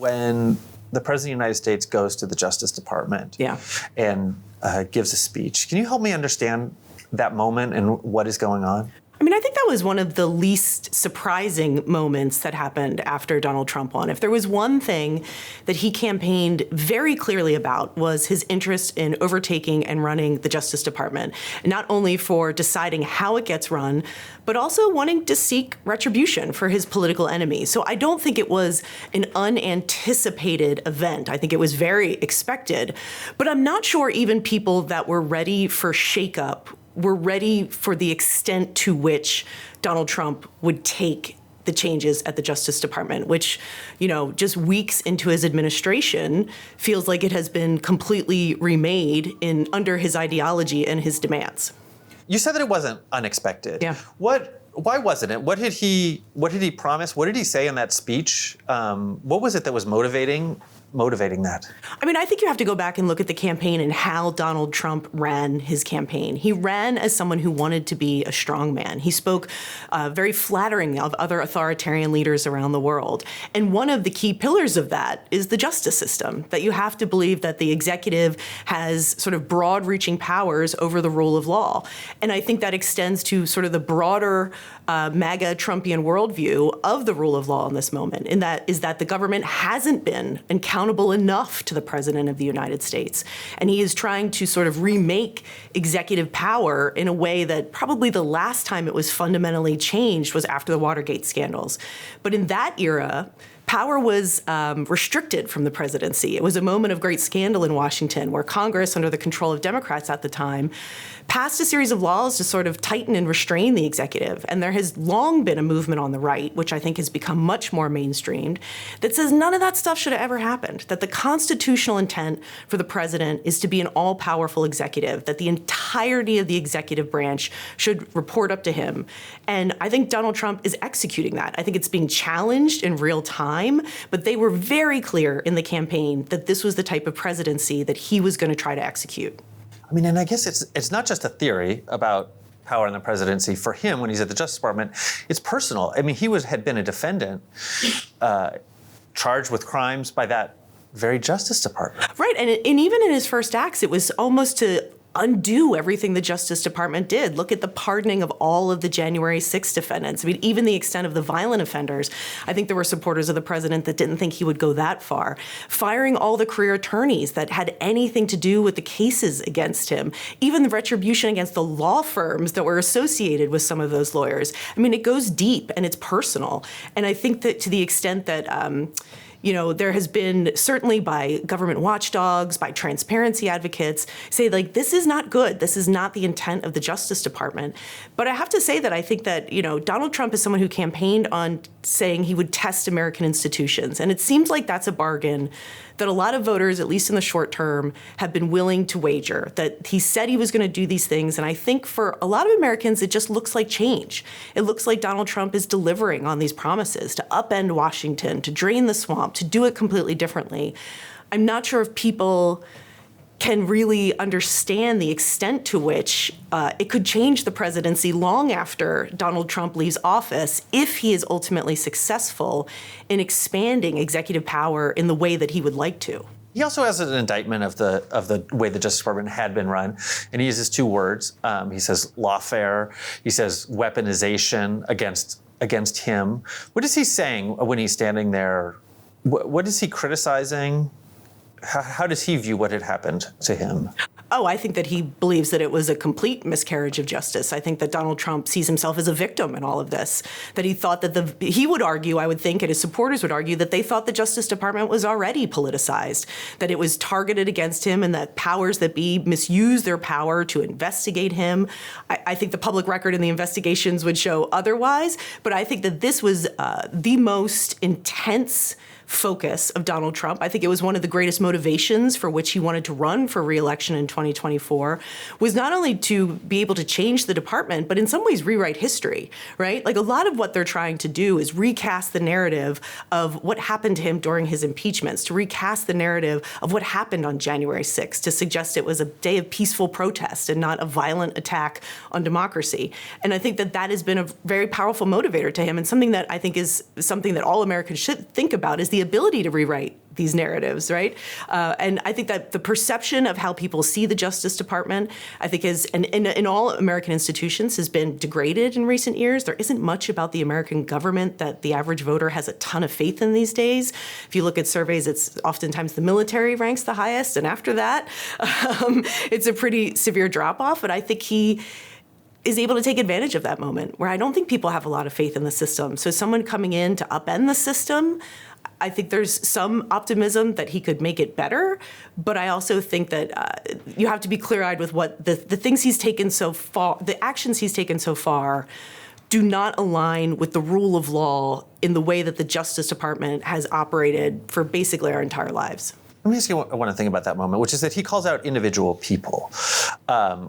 when the President of the United States goes to the Justice Department and gives a speech. Can you help me understand that moment and what is going on? I mean, I think that was one of the least surprising moments that happened after Donald Trump won. If there was one thing that he campaigned very clearly about was his interest in overtaking and running the Justice Department, not only for deciding how it gets run, but also wanting to seek retribution for his political enemies. So I don't think it was an unanticipated event. I think it was very expected. But I'm not sure even people that were ready for shakeup were ready for the extent to which Donald Trump would take the changes at the Justice Department, which, just weeks into his administration feels like it has been completely remade under his ideology and his demands. You said that it wasn't unexpected. Yeah. Why wasn't it? What did he promise? What did he say in that speech? What was it that was motivating that? I mean, I think you have to go back and look at the campaign and how Donald Trump ran his campaign. He ran as someone who wanted to be a strong man. He spoke very flattering of other authoritarian leaders around the world. And one of the key pillars of that is the justice system, that you have to believe that the executive has sort of broad-reaching powers over the rule of law. And I think that extends to sort of the broader MAGA Trumpian worldview of the rule of law in this moment, and that is that the government hasn't been accountable enough to the President of the United States. And he is trying to sort of remake executive power in a way that probably the last time it was fundamentally changed was after the Watergate scandals. But in that era, power was restricted from the presidency. It was a moment of great scandal in Washington where Congress, under the control of Democrats at the time, passed a series of laws to sort of tighten and restrain the executive. And there has long been a movement on the right, which I think has become much more mainstreamed, that says none of that stuff should have ever happened, that the constitutional intent for the president is to be an all-powerful executive, that the entirety of the executive branch should report up to him. And I think Donald Trump is executing that. I think it's being challenged in real time, but they were very clear in the campaign that this was the type of presidency that he was going to try to execute. I mean, and I guess it's not just a theory about power in the presidency. For him, when he's at the Justice Department, it's personal. I mean, he had been a defendant charged with crimes by that very Justice Department. Right, and even in his first acts, it was almost to undo everything the Justice Department did. Look at the pardoning of all of the January 6th defendants. I mean, even the extent of the violent offenders. I think there were supporters of the president that didn't think he would go that far. Firing all the career attorneys that had anything to do with the cases against him. Even the retribution against the law firms that were associated with some of those lawyers. I mean, it goes deep and it's personal. And I think that to the extent that there has been, certainly by government watchdogs, by transparency advocates, say, this is not good. This is not the intent of the Justice Department. But I have to say that I think that, Donald Trump is someone who campaigned on saying he would test American institutions. And it seems like that's a bargain that a lot of voters, at least in the short term, have been willing to wager, that he said he was going to do these things. And I think for a lot of Americans, it just looks like change. It looks like Donald Trump is delivering on these promises to upend Washington, to drain the swamp, to do it completely differently. I'm not sure if people can really understand the extent to which it could change the presidency long after Donald Trump leaves office if he is ultimately successful in expanding executive power in the way that he would like to. He also has an indictment of the way the Justice Department had been run, and he uses two words. He says lawfare. He says weaponization against him. What is he saying when he's standing there? What is he criticizing? How does he view what had happened to him? Oh, I think that he believes that it was a complete miscarriage of justice. I think that Donald Trump sees himself as a victim in all of this, that he thought that he would argue, I would think, and his supporters would argue, that they thought the Justice Department was already politicized, that it was targeted against him and that powers that be misused their power to investigate him. I think the public record and the investigations would show otherwise, but I think that this was the most intense focus of Donald Trump. I think it was one of the greatest motivations for which he wanted to run for re-election in 2024, was not only to be able to change the department, but in some ways rewrite history, right? A lot of what they're trying to do is recast the narrative of what happened to him during his impeachments, to recast the narrative of what happened on January 6th, to suggest it was a day of peaceful protest and not a violent attack on democracy. And I think that that has been a very powerful motivator to him, and something that I think is something that all Americans should think about is the ability to rewrite these narratives, right? And I think that the perception of how people see the Justice Department, I think is, and in all American institutions, has been degraded in recent years. There isn't much about the American government that the average voter has a ton of faith in these days. If you look at surveys, it's oftentimes the military ranks the highest, and after that, it's a pretty severe drop-off. But I think he is able to take advantage of that moment where I don't think people have a lot of faith in the system. So someone coming in to upend the system, I think there's some optimism that he could make it better, but I also think that you have to be clear-eyed with what the things he's taken so far, the actions he's taken so far do not align with the rule of law in the way that the Justice Department has operated for basically our entire lives. Let me ask you one thing about that moment, which is that he calls out individual people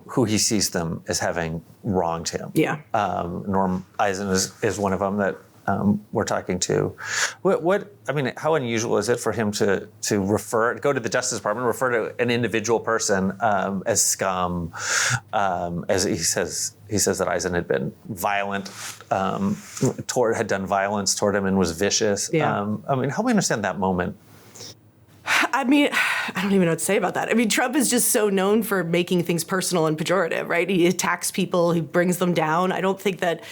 who he sees them as having wronged him. Yeah. Norm Eisen is one of them that we're talking to. How unusual is it for him to go to the Justice Department, refer to an individual person as scum, as he says that Eisen had been violent, had done violence toward him and was vicious. Yeah. Help me understand that moment. I don't even know what to say about that. Trump is just so known for making things personal and pejorative, right? He attacks people, he brings them down. I don't think that,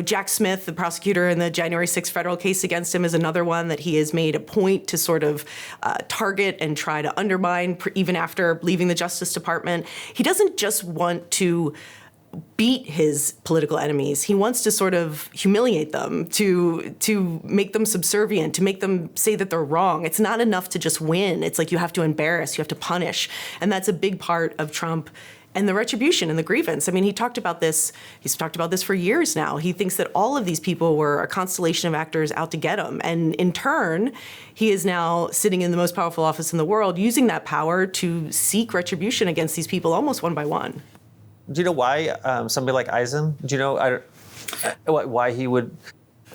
Jack Smith, the prosecutor in the January 6th federal case against him, is another one that he has made a point to sort of target and try to undermine even after leaving the Justice Department. He doesn't just want to beat his political enemies. He wants to sort of humiliate them, to make them subservient, to make them say that they're wrong. It's not enough to just win. It's like you have to embarrass, you have to punish. And that's a big part of Trump and the retribution and the grievance. He talked about this. He's talked about this for years now. He thinks that all of these people were a constellation of actors out to get him. And in turn, he is now sitting in the most powerful office in the world, using that power to seek retribution against these people almost one by one. Do you know why somebody like Eisen? Do you know why he would?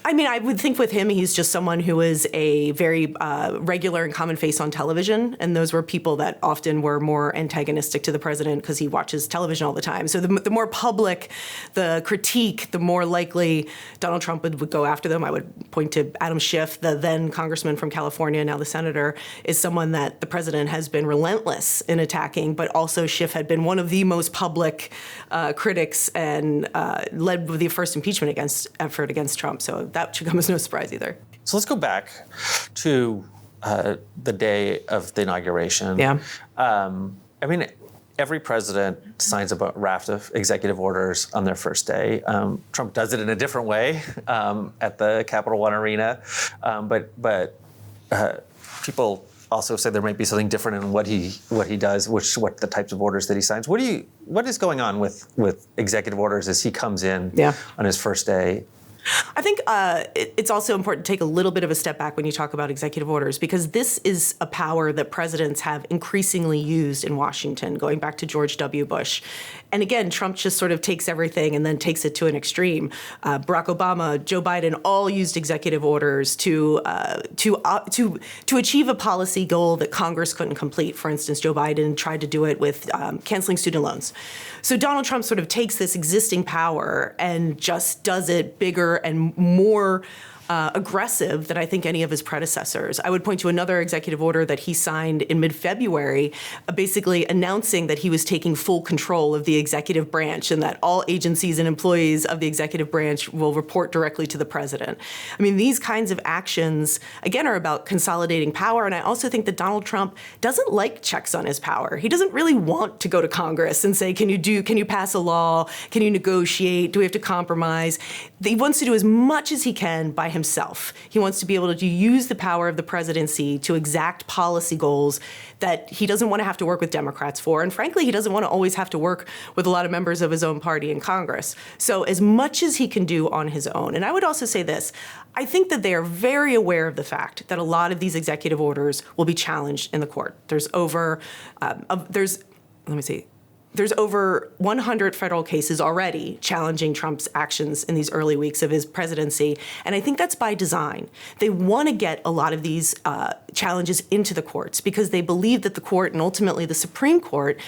I would think with him, he's just someone who is a very regular and common face on television. And those were people that often were more antagonistic to the president because he watches television all the time. So the more public the critique, the more likely Donald Trump would go after them. I would point to Adam Schiff, the then congressman from California, now the senator, is someone that the president has been relentless in attacking. But also Schiff had been one of the most public critics and led the first impeachment effort against Trump. So that should come as no surprise either. So let's go back to the day of the inauguration. Yeah. Every president signs a raft of executive orders on their first day. Trump does it in a different way at the Capital One Arena, but people also say there might be something different in what he does, what the types of orders that he signs. What is going on with executive orders as he comes in on his first day? I think it's also important to take a little bit of a step back when you talk about executive orders, because this is a power that presidents have increasingly used in Washington, going back to George W. Bush. And again, Trump just sort of takes everything and then takes it to an extreme. Barack Obama, Joe Biden all used executive orders to achieve a policy goal that Congress couldn't complete. For instance, Joe Biden tried to do it with canceling student loans. So Donald Trump sort of takes this existing power and just does it bigger and more aggressive than I think any of his predecessors. I would point to another executive order that he signed in mid-February, basically announcing that he was taking full control of the executive branch and that all agencies and employees of the executive branch will report directly to the president. These kinds of actions, again, are about consolidating power. And I also think that Donald Trump doesn't like checks on his power. He doesn't really want to go to Congress and say, can you pass a law? Can you negotiate? Do we have to compromise? He wants to do as much as he can by himself. He wants to be able to use the power of the presidency to exact policy goals that he doesn't want to have to work with Democrats for. And frankly, he doesn't want to always have to work with a lot of members of his own party in Congress. So as much as he can do on his own. And I would also say this, I think that they are very aware of the fact that a lot of these executive orders will be challenged in the court. there's over 100 federal cases already challenging Trump's actions in these early weeks of his presidency. And I think that's by design. They want to get a lot of these challenges into the courts because they believe that the court and ultimately the Supreme Court,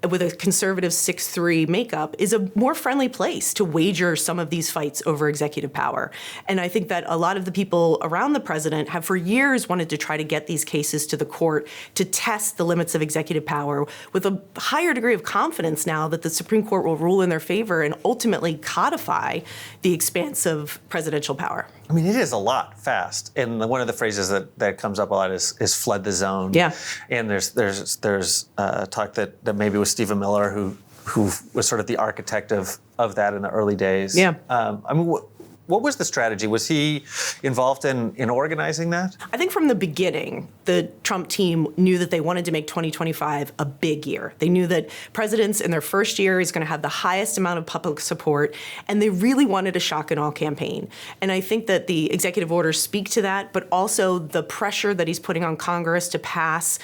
with a conservative 6-3 makeup, is a more friendly place to wager some of these fights over executive power. And I think that a lot of the people around the president have for years wanted to try to get these cases to the court to test the limits of executive power with a higher degree of confidence now that the Supreme Court will rule in their favor and ultimately codify the expansive presidential power. I mean, it is a lot fast. And one of the phrases that comes up a lot is flood the zone. Yeah. And there's talk that maybe was Stephen Miller who was sort of the architect of that in the early days. Yeah. I mean, what was the strategy? Was he involved in organizing that? I think from the beginning, the Trump team knew that they wanted to make 2025 a big year. They knew that presidents in their first year is going to have the highest amount of public support, and they really wanted a shock and awe campaign. And I think that the executive orders speak to that, but also the pressure that he's putting on Congress to pass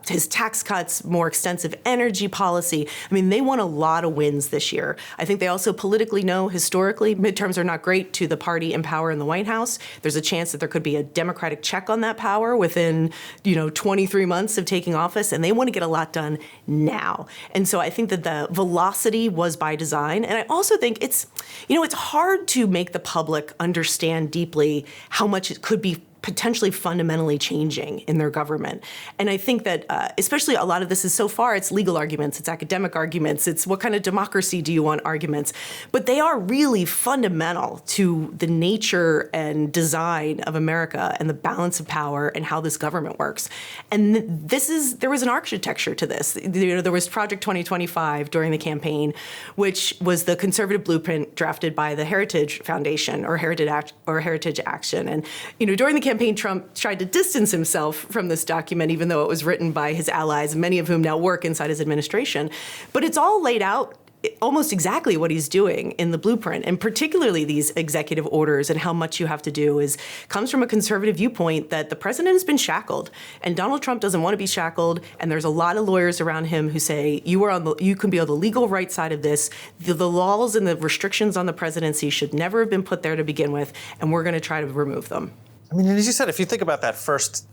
his tax cuts, more extensive energy policy. I mean, they want a lot of wins this year. I think they also politically know historically midterms are not great to the party in power in the White House. There's a chance that there could be a Democratic check on that power within, 23 months of taking office, and they want to get a lot done now. And so I think that the velocity was by design. And I also think it's hard to make the public understand deeply how much it could be potentially fundamentally changing in their government. And I think that especially a lot of this is so far, it's legal arguments, it's academic arguments, it's what kind of democracy do you want arguments. But they are really fundamental to the nature and design of America and the balance of power and how this government works. And there was an architecture to this. There was Project 2025 during the campaign, which was the conservative blueprint drafted by the Heritage Foundation or Heritage Action. And, during the campaign, Trump tried to distance himself from this document, even though it was written by his allies, many of whom now work inside his administration. But it's all laid out almost exactly what he's doing in the blueprint, and particularly these executive orders and how much you have to do comes from a conservative viewpoint that the president has been shackled, and Donald Trump doesn't want to be shackled. And there's a lot of lawyers around him who say you can be on the legal right side of this. The laws and the restrictions on the presidency should never have been put there to begin with, and we're going to try to remove them. I mean, as you said, if you think about that first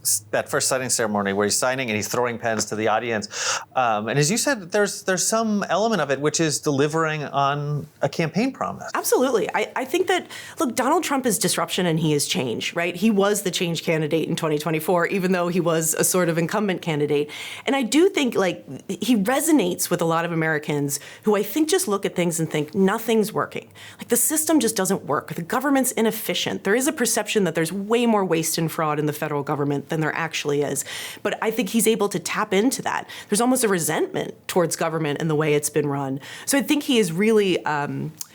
signing ceremony where he's signing and he's throwing pens to the audience, and as you said, there's some element of it which is delivering on a campaign promise. Absolutely. I think that, look, Donald Trump is disruption and he is change, right? He was the change candidate in 2024, even though he was a sort of incumbent candidate. And I do think, he resonates with a lot of Americans who I think just look at things and think nothing's working. The system just doesn't work. The government's inefficient. There is a perception that there's way more waste and fraud in the federal government than there actually is. But I think he's able to tap into that. There's almost a resentment towards government and the way it's been run. So I think he is really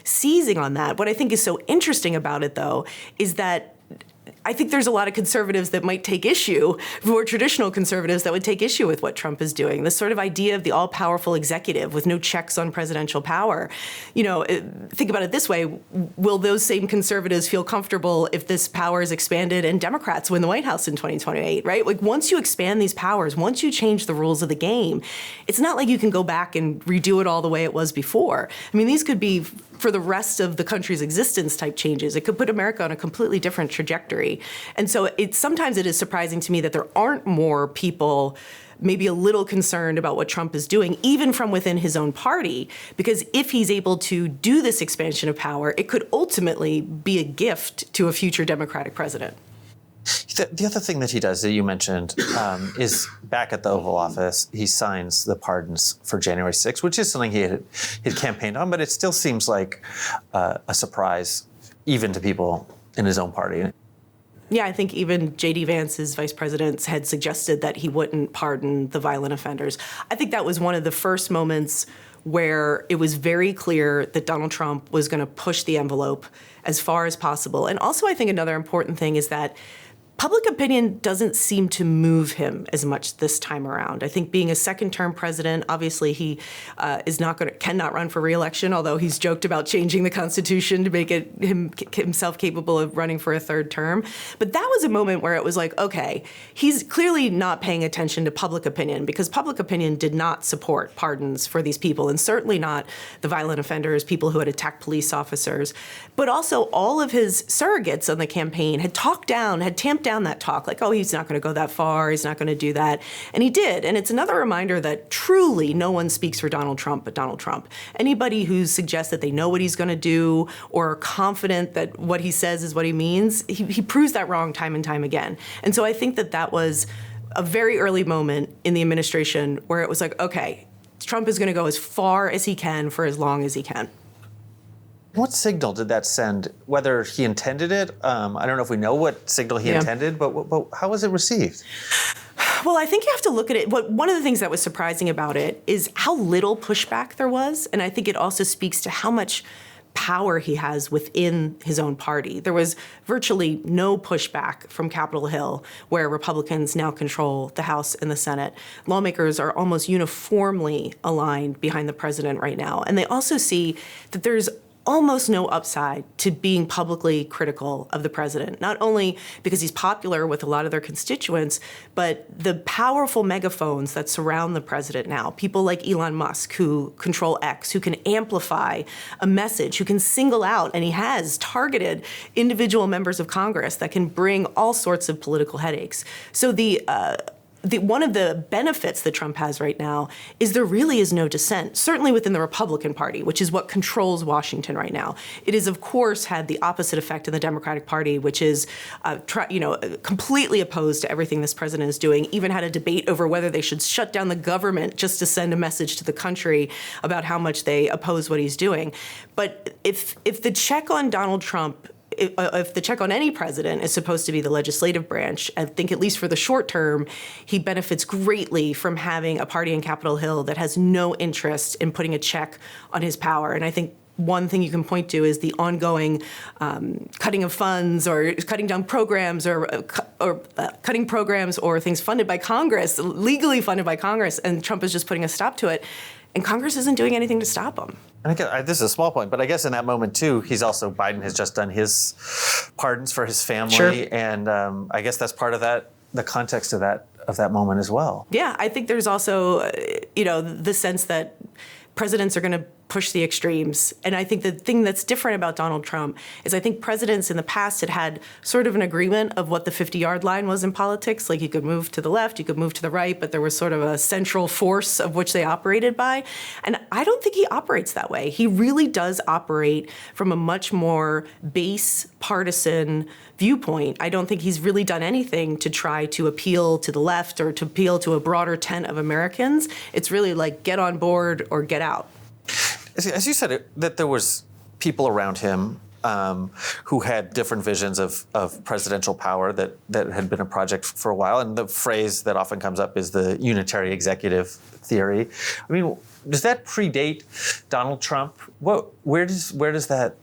seizing on that. What I think is so interesting about it, though, is that I think there's a lot of conservatives that might take issue, more traditional conservatives that would take issue with what Trump is doing. This sort of idea of the all-powerful executive with no checks on presidential power. Think about it this way. Will those same conservatives feel comfortable if this power is expanded and Democrats win the White House in 2028, right? Once you expand these powers, once you change the rules of the game, it's not like you can go back and redo it all the way it was before. I mean, these could be for the rest of the country's existence type changes. It could put America on a completely different trajectory. And so sometimes it is surprising to me that there aren't more people maybe a little concerned about what Trump is doing, even from within his own party, because if he's able to do this expansion of power, it could ultimately be a gift to a future Democratic president. The other thing that he does that you mentioned is back at the Oval Office, he signs the pardons for January 6th, which is something he had campaigned on, but it still seems like a surprise even to people in his own party. Yeah, I think even J.D. Vance, his vice president, had suggested that he wouldn't pardon the violent offenders. I think that was one of the first moments where it was very clear that Donald Trump was going to push the envelope as far as possible. And also, I think another important thing is that public opinion doesn't seem to move him as much this time around. I think being a second-term president, obviously he cannot run for re-election, although he's joked about changing the Constitution to make himself capable of running for a third term. But that was a moment where it was like, okay, he's clearly not paying attention to public opinion, because public opinion did not support pardons for these people, and certainly not the violent offenders, people who had attacked police officers. But also all of his surrogates on the campaign had tamped down that talk, like, oh, he's not going to go that far, he's not going to do that. And he did. And it's another reminder that truly no one speaks for Donald Trump but Donald Trump. Anybody who suggests that they know what he's going to do or are confident that what he says is what he means, he proves that wrong time and time again. And so I think that was a very early moment in the administration where it was like, okay, Trump is going to go as far as he can for as long as he can. What signal did that send, whether he intended it? I don't know if we know what signal he intended, but how was it received? Well, I think you have to look at it. One of the things that was surprising about it is how little pushback there was. And I think it also speaks to how much power he has within his own party. There was virtually no pushback from Capitol Hill, where Republicans now control the House and the Senate. Lawmakers are almost uniformly aligned behind the president right now. And they also see that there's almost no upside to being publicly critical of the president, not only because he's popular with a lot of their constituents, but the powerful megaphones that surround the president now, people like Elon Musk, who control X, who can amplify a message, who can single out, and he has targeted individual members of Congress that can bring all sorts of political headaches. So one of the benefits that Trump has right now is there really is no dissent, certainly within the Republican Party, which is what controls Washington right now. It has, of course, had the opposite effect in the Democratic Party, which is completely opposed to everything this president is doing, even had a debate over whether they should shut down the government just to send a message to the country about how much they oppose what he's doing. But if the check on Donald Trump, if the check on any president is supposed to be the legislative branch, I think at least for the short term, he benefits greatly from having a party in Capitol Hill that has no interest in putting a check on his power. And I think one thing you can point to is the ongoing cutting of funds or cutting down programs or cutting programs or things funded by Congress, legally funded by Congress, and Trump is just putting a stop to it. And Congress isn't doing anything to stop him. And this is a small point, but I guess in that moment, too, Biden has just done his pardons for his family. Sure. And I guess that's part of the context of that moment as well. Yeah, I think there's also, the sense that presidents are going to push the extremes. And I think the thing that's different about Donald Trump is I think presidents in the past had sort of an agreement of what the 50-yard line was in politics. Like you could move to the left, you could move to the right, but there was sort of a central force of which they operated by. And I don't think he operates that way. He really does operate from a much more base partisan viewpoint. I don't think he's really done anything to try to appeal to the left or to appeal to a broader tent of Americans. It's really like get on board or get out. As you said, that there was people around him who had different visions of presidential power that had been a project for a while. And the phrase that often comes up is the unitary executive theory. I mean, does that predate Donald Trump? Where does that?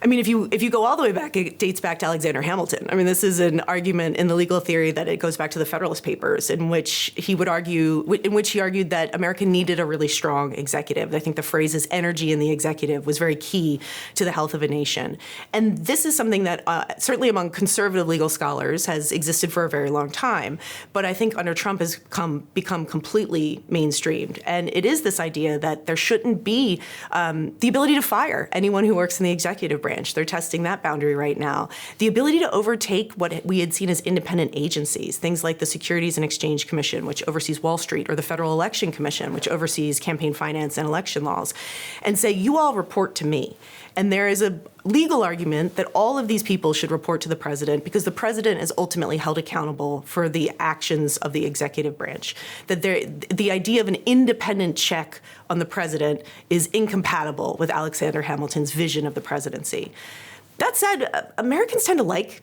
I mean, if you go all the way back, it dates back to Alexander Hamilton. I mean, this is an argument in the legal theory that it goes back to the Federalist Papers, in which he argued that America needed a really strong executive. I think the phrase is energy in the executive was very key to the health of a nation. And this is something that certainly among conservative legal scholars has existed for a very long time. But I think under Trump has become completely mainstreamed. And it is this idea that there shouldn't be the ability to fire anyone who works in the executive branch. They're testing that boundary right now. The ability to overtake what we had seen as independent agencies, things like the Securities and Exchange Commission, which oversees Wall Street, or the Federal Election Commission, which oversees campaign finance and election laws, and say, you all report to me. And there is a legal argument that all of these people should report to the president because the president is ultimately held accountable for the actions of the executive branch. That the idea of an independent check on the president is incompatible with Alexander Hamilton's vision of the presidency. That said, Americans tend to like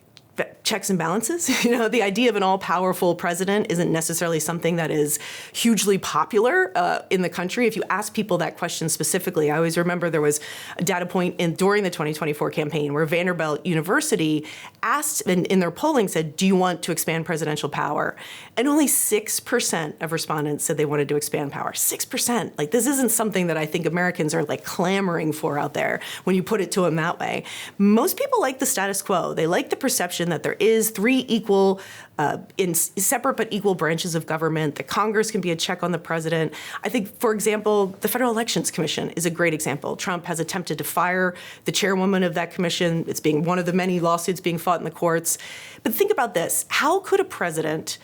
checks and balances. The idea of an all-powerful president isn't necessarily something that is hugely popular in the country. If you ask people that question specifically, I always remember there was a data point during the 2024 campaign where Vanderbilt University asked, in their polling said, do you want to expand presidential power? And only 6% of respondents said they wanted to expand power. 6%. Like, this isn't something that I think Americans are like clamoring for out there when you put it to them that way. Most people like the status quo. They like the perception that there is three equal, in separate but equal branches of government, that Congress can be a check on the president. I think, for example, the Federal Elections Commission is a great example. Trump has attempted to fire the chairwoman of that commission. It's being one of the many lawsuits being fought in the courts. But think about this. How could a president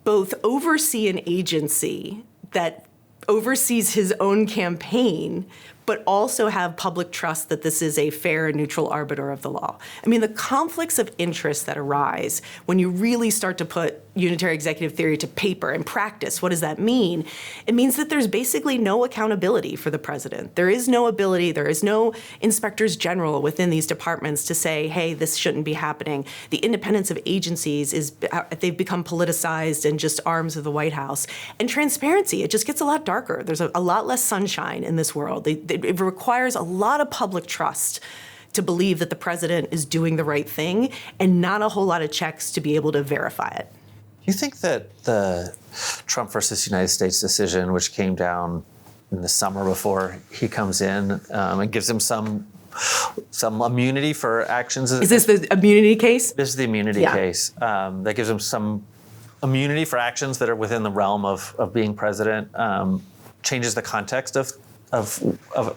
both oversee an agency that oversees his own campaign, but also have public trust that this is a fair and neutral arbiter of the law? I mean, the conflicts of interest that arise when you really start to put unitary executive theory to paper and practice, what does that mean? It means that there's basically no accountability for the president. There is no ability, there is no inspectors general within these departments to say, hey, this shouldn't be happening. The independence of agencies they've become politicized and just arms of the White House. And transparency, it just gets a lot darker. There's a lot less sunshine in this world. It requires a lot of public trust to believe that the president is doing the right thing, and not a whole lot of checks to be able to verify it. You think that the Trump versus United States decision, which came down in the summer before he comes in, and gives him some immunity for actions? Is this the immunity case? This is the immunity case. That gives him some immunity for actions that are within the realm of being president, changes the context of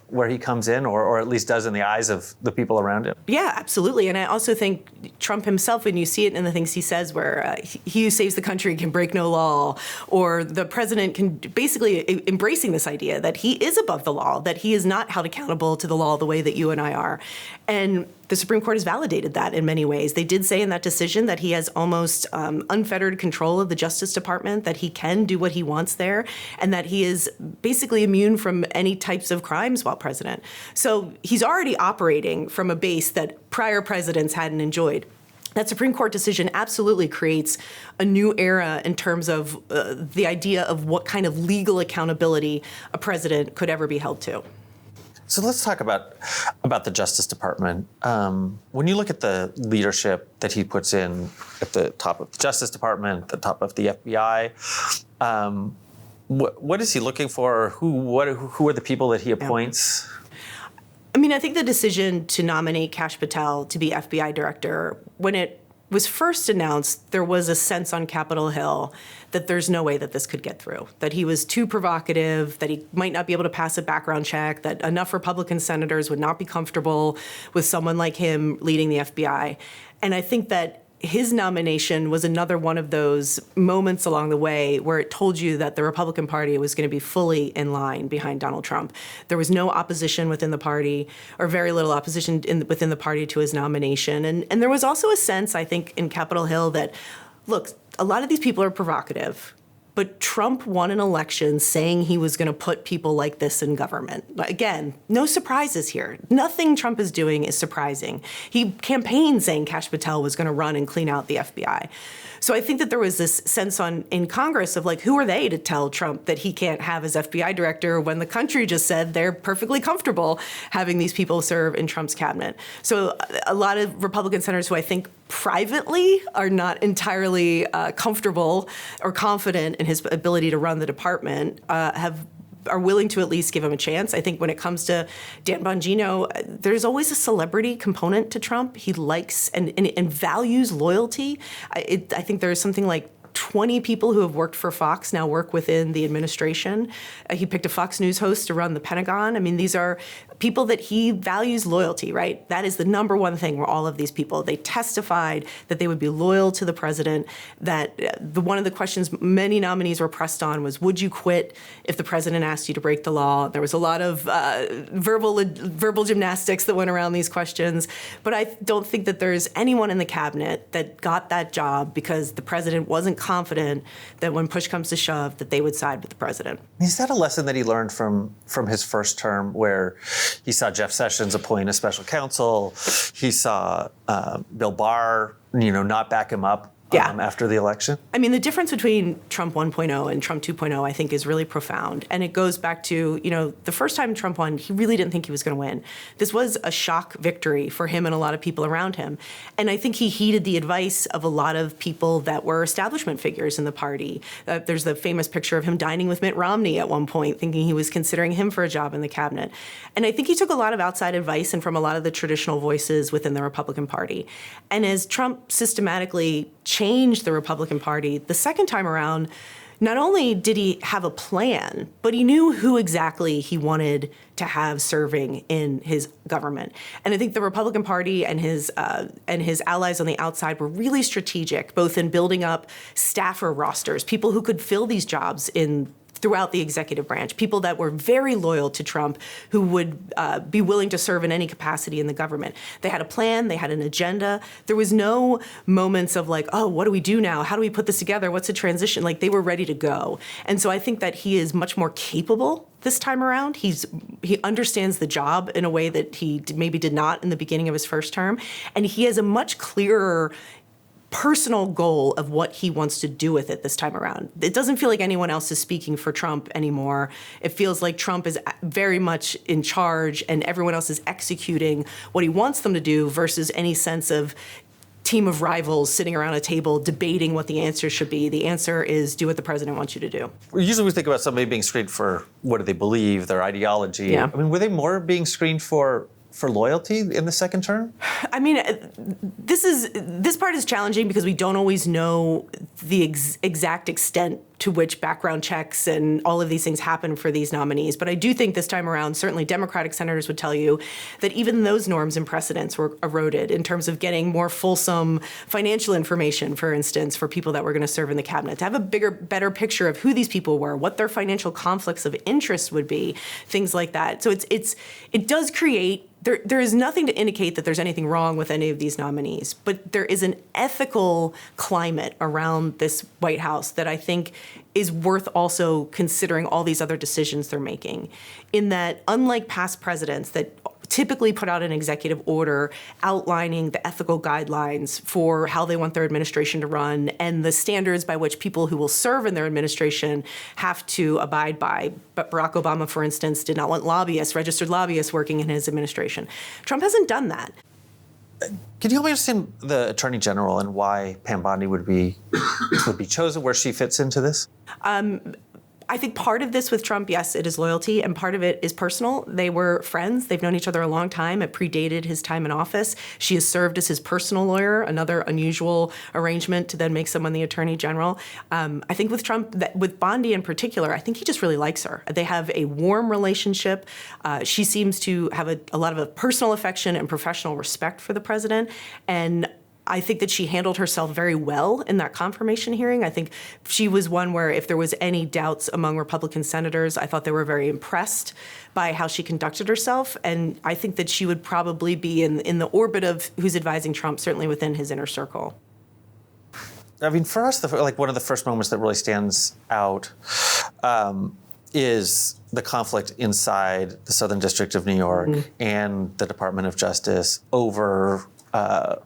where he comes in, or at least does in the eyes of the people around him. Yeah, absolutely. And I also think Trump himself, when you see it in the things he says, where he who saves the country can break no law, or the president can basically embracing this idea that he is above the law, that he is not held accountable to the law the way that you and I are. And the Supreme Court has validated that in many ways. They did say in that decision that he has almost unfettered control of the Justice Department, that he can do what he wants there, and that he is basically immune from any types of crimes while president. So he's already operating from a base that prior presidents hadn't enjoyed. That Supreme Court decision absolutely creates a new era in terms of the idea of what kind of legal accountability a president could ever be held to. So let's talk about the Justice Department. When you look at the leadership that he puts in at the top of the Justice Department, the top of the FBI, what is he looking for? Who are the people that he appoints? I mean, I think the decision to nominate Kash Patel to be FBI director, when it was first announced, there was a sense on Capitol Hill that there's no way that this could get through, that he was too provocative, that he might not be able to pass a background check, that enough Republican senators would not be comfortable with someone like him leading the FBI. And I think that his nomination was another one of those moments along the way where it told you that the Republican Party was going to be fully in line behind Donald Trump. There was no opposition within the party, or very little opposition within the party to his nomination. And there was also a sense, I think, in Capitol Hill that, look, a lot of these people are provocative, but Trump won an election saying he was going to put people like this in government. Again, no surprises here. Nothing Trump is doing is surprising. He campaigned saying Kash Patel was going to run and clean out the FBI. So I think that there was this sense in Congress of like, who are they to tell Trump that he can't have his FBI director when the country just said they're perfectly comfortable having these people serve in Trump's cabinet. So a lot of Republican senators who I think privately are not entirely comfortable or confident in his ability to run the department are willing to at least give him a chance. I think when it comes to Dan Bongino, there's always a celebrity component to Trump. He likes and values loyalty. I think there's something like 20 people who have worked for Fox now work within the administration. He picked a Fox News host to run the Pentagon. I mean, these are people that he values loyalty, right? That is the number one thing where all of these people, they testified that they would be loyal to the president, that one of the questions many nominees were pressed on was, would you quit if the president asked you to break the law? There was a lot of verbal gymnastics that went around these questions, but I don't think that there's anyone in the cabinet that got that job because the president wasn't confident that when push comes to shove that they would side with the president. Is that a lesson that he learned from his first term, where he saw Jeff Sessions appoint a special counsel, he saw Bill Barr not back him up Yeah. After the election? I mean, the difference between Trump 1.0 and Trump 2.0, I think, is really profound. And it goes back to, the first time Trump won, he really didn't think he was going to win. This was a shock victory for him and a lot of people around him. And I think he heeded the advice of a lot of people that were establishment figures in the party. There's the famous picture of him dining with Mitt Romney at one point, thinking he was considering him for a job in the cabinet. And I think he took a lot of outside advice and from a lot of the traditional voices within the Republican Party. And as Trump systematically changed the Republican Party, the second time around, not only did he have a plan, but he knew who exactly he wanted to have serving in his government. And I think the Republican Party and his allies on the outside were really strategic, both in building up staffer rosters, people who could fill these jobs throughout the executive branch, people that were very loyal to Trump, who would be willing to serve in any capacity in the government. They had a plan, they had an agenda. There was no moments of like, oh, what do we do now? How do we put this together? What's a transition? Like, they were ready to go. And so I think that he is much more capable this time around. He understands the job in a way that he maybe did not in the beginning of his first term. And he has a much clearer personal goal of what he wants to do with it this time around. It doesn't feel like anyone else is speaking for Trump anymore. It feels like Trump is very much in charge and everyone else is executing what he wants them to do versus any sense of team of rivals sitting around a table debating what the answer should be. The answer is do what the president wants you to do. Usually we think about somebody being screened for what do they believe, their ideology. Yeah. I mean, were they more being screened for loyalty in the second term? I mean, this part is challenging because we don't always know the exact extent to which background checks and all of these things happen for these nominees. But I do think this time around, certainly Democratic senators would tell you that even those norms and precedents were eroded in terms of getting more fulsome financial information, for instance, for people that were going to serve in the cabinet, to have a better picture of who these people were, what their financial conflicts of interest would be, things like that. So it does create. There is nothing to indicate that there's anything wrong with any of these nominees, but there is an ethical climate around this White House that I think is worth also considering all these other decisions they're making. In that, unlike past presidents that typically put out an executive order outlining the ethical guidelines for how they want their administration to run and the standards by which people who will serve in their administration have to abide by. But Barack Obama, for instance, did not want registered lobbyists working in his administration. Trump hasn't done that. Can you help me understand the Attorney General and why Pam Bondi would be chosen, where she fits into this? I think part of this with Trump, yes, it is loyalty, and part of it is personal. They were friends. They've known each other a long time. It predated his time in office. She has served as his personal lawyer, another unusual arrangement to then make someone the Attorney General. I think with Trump, with Bondi in particular, I think he just really likes her. They have a warm relationship. She seems to have a lot of a personal affection and professional respect for the president, and I think that she handled herself very well in that confirmation hearing. I think she was one where if there was any doubts among Republican senators, I thought they were very impressed by how she conducted herself. And I think that she would probably be in the orbit of who's advising Trump, certainly within his inner circle. I mean, for us, one of the first moments that really stands out is the conflict inside the Southern District of New York and the Department of Justice over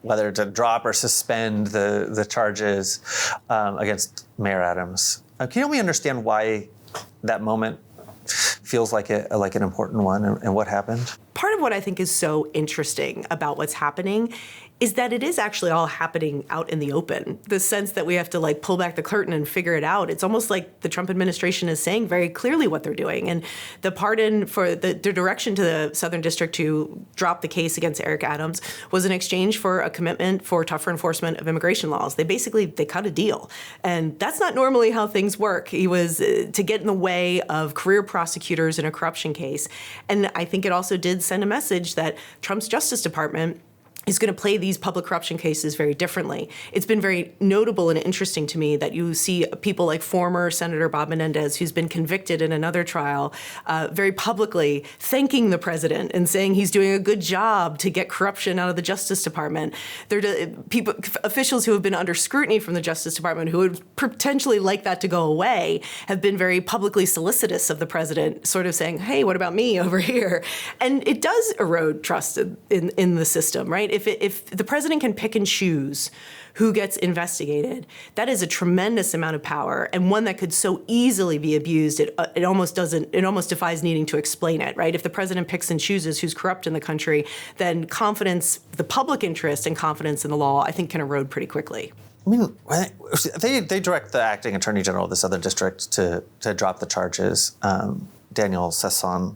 whether to drop or suspend the charges against Mayor Adams. Can you help me understand why that moment feels like an important one and what happened? Part of what I think is so interesting about what's happening is that it is actually all happening out in the open. The sense that we have to pull back the curtain and figure it out. It's almost like the Trump administration is saying very clearly what they're doing. And the pardon for the direction to the Southern District to drop the case against Eric Adams was in exchange for a commitment for tougher enforcement of immigration laws. They cut a deal. And that's not normally how things work. He was to get in the way of career prosecutors in a corruption case. And I think it also did send a message that Trump's Justice Department is going to play these public corruption cases very differently. It's been very notable and interesting to me that you see people like former Senator Bob Menendez, who's been convicted in another trial, very publicly thanking the president and saying he's doing a good job to get corruption out of the Justice Department. Officials who have been under scrutiny from the Justice Department, who would potentially like that to go away, have been very publicly solicitous of the president, sort of saying, hey, what about me over here? And it does erode trust in the system, right? right? If the president can pick and choose who gets investigated, that is a tremendous amount of power, and one that could so easily be abused. It almost defies needing to explain it, right? If the president picks and chooses who's corrupt in the country, then confidence, the public interest and confidence in the law, I think, can erode pretty quickly. I mean, they direct the acting attorney general of the Southern District to drop the charges, Danielle Sesson,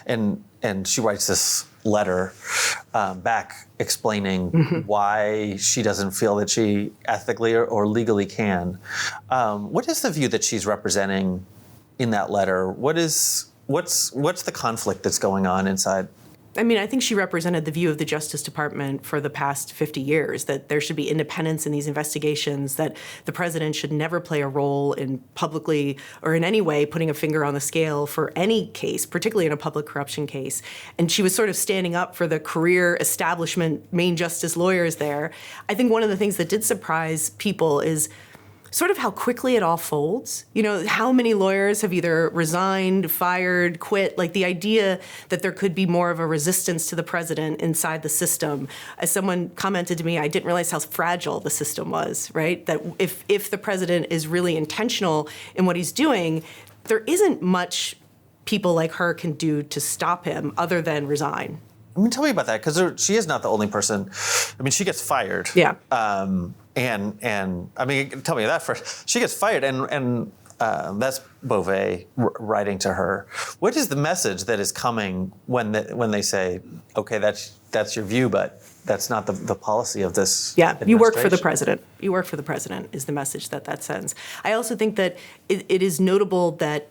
and she writes this letter back explaining why she doesn't feel that she ethically or legally can. What is the view that she's representing in that letter? What's the conflict that's going on inside? I mean, I think she represented the view of the Justice Department for the past 50 years, that there should be independence in these investigations, that the president should never play a role in publicly or in any way putting a finger on the scale for any case, particularly in a public corruption case. And she was sort of standing up for the career establishment main justice lawyers there. I think one of the things that did surprise people is sort of how quickly it all folds. You know, how many lawyers have either resigned, fired, quit, like the idea that there could be more of a resistance to the president inside the system. As someone commented to me, I didn't realize how fragile the system was, right? That if the president is really intentional in what he's doing, there isn't much people like her can do to stop him other than resign. I mean, tell me about that, because she is not the only person. I mean, she gets fired. Yeah. And I mean, tell me that first. She gets fired, and that's Beauvais writing to her. What is the message that is coming when they say, okay, that's your view, but that's not the policy of this? Yeah, you work for the president. You work for the president is the message that sends. I also think that it is notable that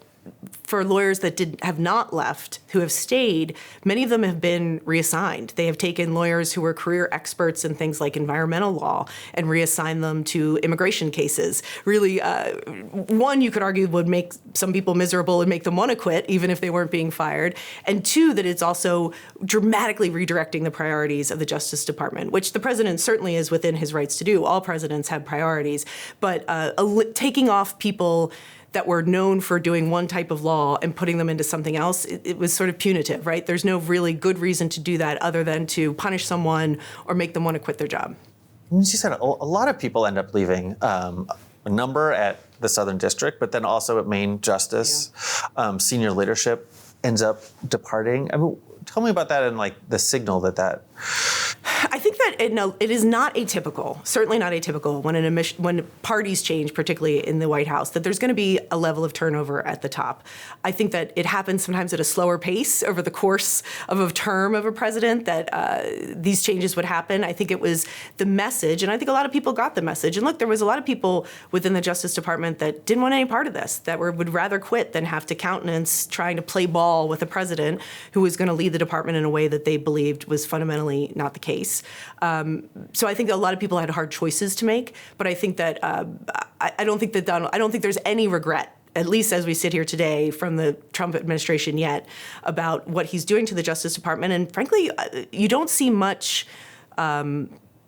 for lawyers that have not left, who have stayed, many of them have been reassigned. They have taken lawyers who were career experts in things like environmental law and reassigned them to immigration cases. Really, one, you could argue would make some people miserable and make them want to quit, even if they weren't being fired. And two, that it's also dramatically redirecting the priorities of the Justice Department, which the president certainly is within his rights to do. All presidents have priorities. But taking off people that were known for doing one type of law and putting them into something else, it was sort of punitive, right? There's no really good reason to do that other than to punish someone or make them want to quit their job. She said a lot of people end up leaving. A number at the Southern District, but then also at Main Justice. Yeah. Senior leadership ends up departing. I mean, tell me about that and like the signal that. I think that it is not atypical, certainly not atypical, when parties change, particularly in the White House, that there's going to be a level of turnover at the top. I think that it happens sometimes at a slower pace over the course of a term of a president, that these changes would happen. I think it was the message, and I think a lot of people got the message. And look, there was a lot of people within the Justice Department that didn't want any part of this, that would rather quit than have to countenance trying to play ball with a president who was going to lead the department in a way that they believed was fundamentally not the case. So I think a lot of people had hard choices to make, but I think that I don't think there's any regret, at least as we sit here today, from the Trump administration yet about what he's doing to the Justice Department. And frankly, you don't see much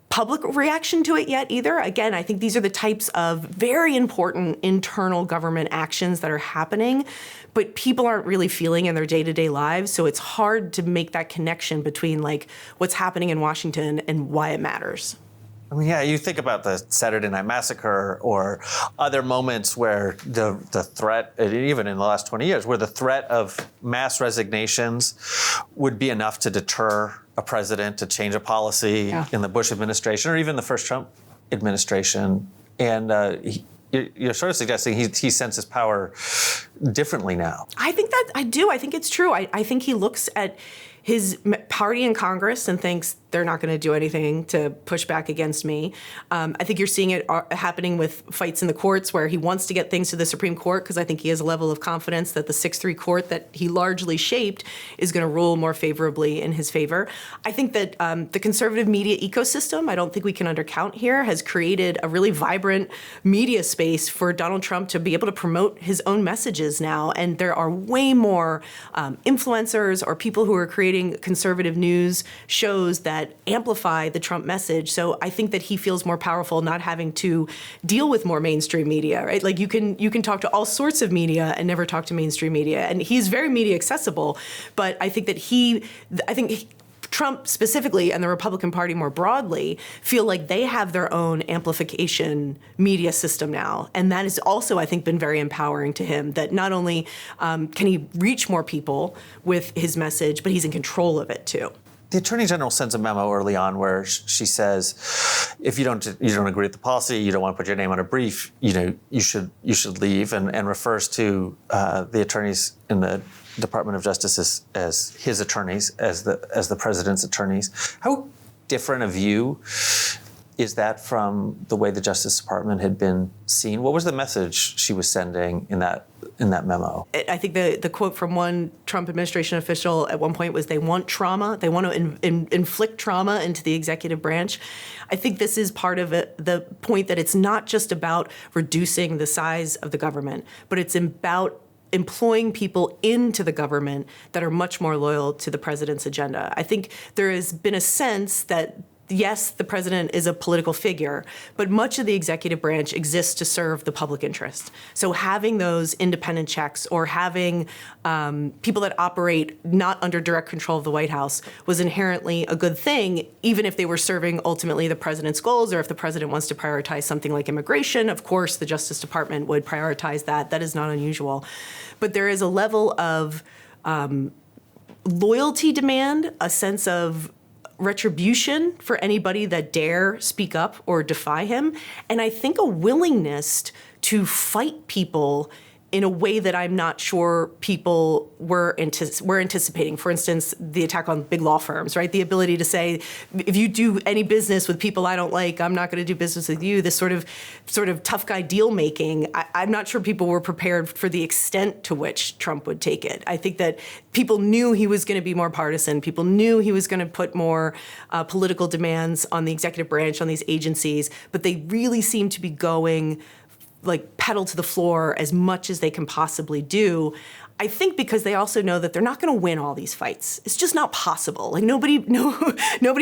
public reaction to it yet either. Again, I think these are the types of very important internal government actions that are happening, but people aren't really feeling in their day-to-day lives. So it's hard to make that connection between like what's happening in Washington and why it matters. I mean, yeah, you think about the Saturday Night Massacre or other moments where the threat, even in the last 20 years, where the threat of mass resignations would be enough to deter a president to change a policy in the Bush administration or even the first Trump administration. And you're sort of suggesting he senses power differently now. I think that I do. I think it's true. I think he looks at his party in Congress and thinks they're not going to do anything to push back against me. I think you're seeing it happening with fights in the courts where he wants to get things to the Supreme Court because I think he has a level of confidence that the 6-3 court that he largely shaped is going to rule more favorably in his favor. I think that the conservative media ecosystem, I don't think we can undercount here, has created a really vibrant media space for Donald Trump to be able to promote his own messages now. And there are way more influencers or people who are creating conservative news shows that amplify the Trump message. So I think that he feels more powerful not having to deal with more mainstream media, right? Like you can talk to all sorts of media and never talk to mainstream media. And he's very media accessible, but I think that Trump specifically and the Republican Party more broadly feel like they have their own amplification media system now. And that has also, I think, been very empowering to him, that not only can he reach more people with his message, but he's in control of it too. The Attorney General sends a memo early on where she says, if you don't agree with the policy, you don't want to put your name on a brief, you should leave, and refers to the attorneys in the Department of Justice as his attorneys, as the president's attorneys. How different a view is that from the way the Justice Department had been seen? What was the message she was sending in that memo? I think the quote from one Trump administration official at one point was, they want trauma. They want to inflict trauma into the executive branch. I think this is part of it, the point that it's not just about reducing the size of the government, but it's about employing people into the government that are much more loyal to the president's agenda. I think there has been a sense that, yes, the president is a political figure, but much of the executive branch exists to serve the public interest. So having those independent checks, or having people that operate not under direct control of the White House, was inherently a good thing, even if they were serving ultimately the president's goals, or if the president wants to prioritize something like immigration. Of course, the Justice Department would prioritize that. That is not unusual. But there is a level of loyalty demand, a sense of retribution for anybody that dare speak up or defy him, and I think a willingness to fight people in a way that I'm not sure people were anticipating. For instance, the attack on big law firms, right? The ability to say, if you do any business with people I don't like, I'm not going to do business with you. This sort of tough guy deal making. I'm not sure people were prepared for the extent to which Trump would take it. I think that people knew he was going to be more partisan. People knew he was going to put more political demands on the executive branch, on these agencies, but they really seem to be going like pedal to the floor as much as they can possibly do. I think because they also know that they're not going to win all these fights. It's just not possible. Like nobody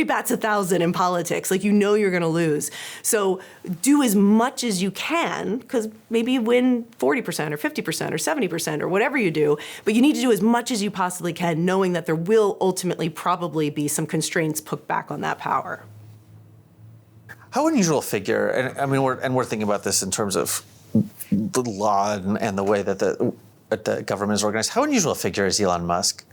bats 1,000 in politics. Like, you're going to lose. So do as much as you can, because maybe you win 40% or 50% or 70% or whatever you do, but you need to do as much as you possibly can, knowing that there will ultimately probably be some constraints put back on that power. How unusual a figure, and I mean, we're thinking about this in terms of the law and the way that the government is organized. How unusual a figure is Elon Musk?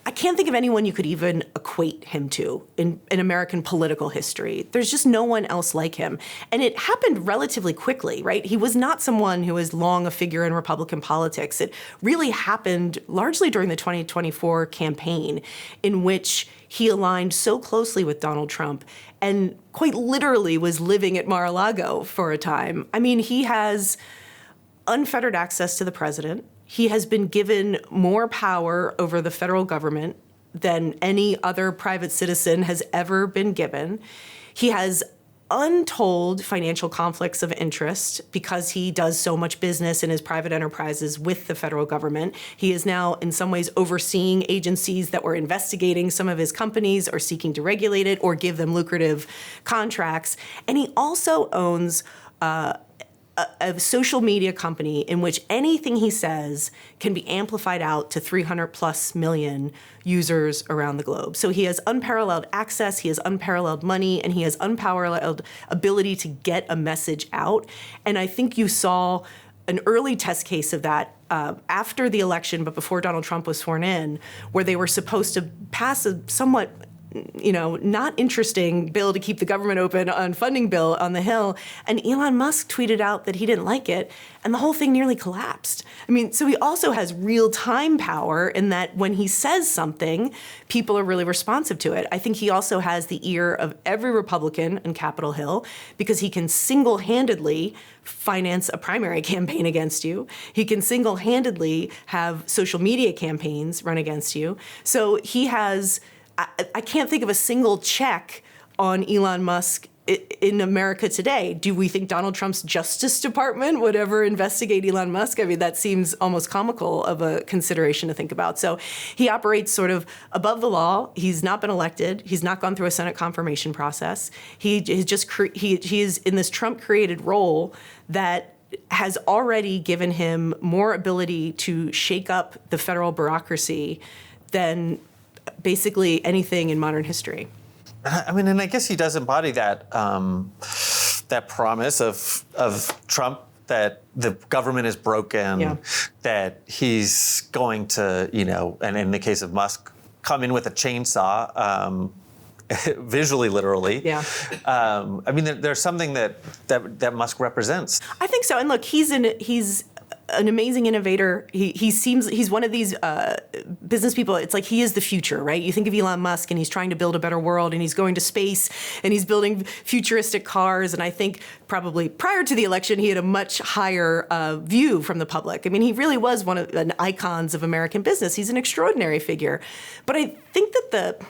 I can't think of anyone you could even equate him to in American political history. There's just no one else like him. And it happened relatively quickly, right? He was not someone who was long a figure in Republican politics. It really happened largely during the 2024 campaign, in which he aligned so closely with Donald Trump and quite literally was living at Mar-a-Lago for a time. I mean, he has unfettered access to the president. He has been given more power over the federal government than any other private citizen has ever been given. He has untold financial conflicts of interest because he does so much business in his private enterprises with the federal government. He is now in some ways overseeing agencies that were investigating some of his companies or seeking to regulate it or give them lucrative contracts. And he also owns a social media company in which anything he says can be amplified out to 300 plus million users around the globe. So he has unparalleled access, he has unparalleled money, and he has unparalleled ability to get a message out. And I think you saw an early test case of that after the election, but before Donald Trump was sworn in, where they were supposed to pass a somewhat not interesting bill to keep the government open on funding bill on the Hill. And Elon Musk tweeted out that he didn't like it, and the whole thing nearly collapsed. I mean, so he also has real-time power in that when he says something, people are really responsive to it. I think he also has the ear of every Republican in Capitol Hill because he can single-handedly finance a primary campaign against you. He can single-handedly have social media campaigns run against you. So he has... I can't think of a single check on Elon Musk in America today. Do we think Donald Trump's Justice Department would ever investigate Elon Musk? I mean, that seems almost comical of a consideration to think about. So he operates sort of above the law. He's not been elected. He's not gone through a Senate confirmation process. He is in this Trump-created role that has already given him more ability to shake up the federal bureaucracy than basically anything in modern history. I mean, and I guess he does embody that that promise of Trump that the government is broken, that he's going to, and in the case of Musk, come in with a chainsaw, visually, literally. Yeah. I mean, there's something that Musk represents. I think so. And look, he's an amazing innovator. He's one of these business people. It's like he is the future, right? You think of Elon Musk and he's trying to build a better world and he's going to space and he's building futuristic cars. And I think probably prior to the election, he had a much higher view from the public. I mean, he really was one of the icons of American business. He's an extraordinary figure. But I think that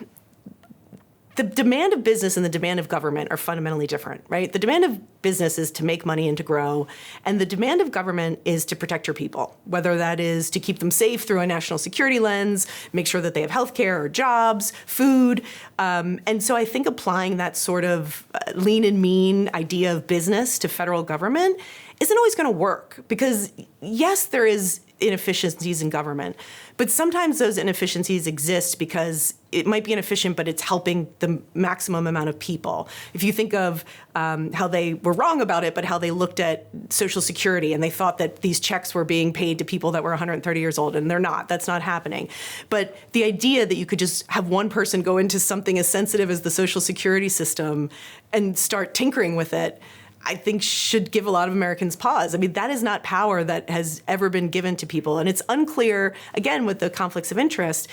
the demand of business and the demand of government are fundamentally different, right? The demand of business is to make money and to grow, and the demand of government is to protect your people, whether that is to keep them safe through a national security lens, make sure that they have healthcare or jobs, food. And so I think applying that sort of lean and mean idea of business to federal government isn't always going to work because, yes, there is inefficiencies in government, but sometimes those inefficiencies exist because it might be inefficient, but it's helping the maximum amount of people. If you think of how they were wrong about it, but how they looked at Social Security and they thought that these checks were being paid to people that were 130 years old, and they're not. That's not happening. But the idea that you could just have one person go into something as sensitive as the Social Security system and start tinkering with it, I think should give a lot of Americans pause. I mean, that is not power that has ever been given to people. And it's unclear, again, with the conflicts of interest,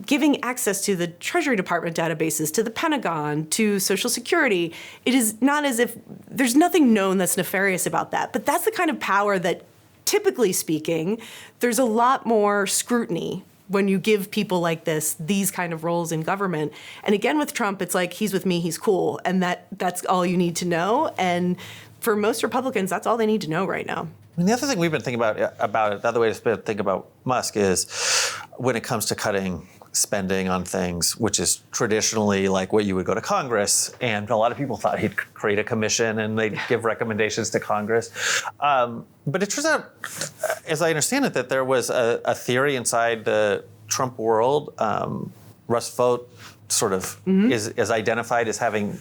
giving access to the Treasury Department databases, to the Pentagon, to Social Security. It is not as if there's nothing known that's nefarious about that. But that's the kind of power that, typically speaking, there's a lot more scrutiny when you give people like this these kind of roles in government. And again, with Trump, it's like, he's with me, he's cool. And that's all you need to know. And for most Republicans, that's all they need to know right now. And the other thing we've been thinking about it, the other way to think about Musk is when it comes to cutting spending on things, which is traditionally like what you would go to Congress. And a lot of people thought he'd create a commission and they'd give recommendations to Congress. But it turns out, as I understand it, that there was a theory inside the Trump world. Russ Vought sort of is identified as having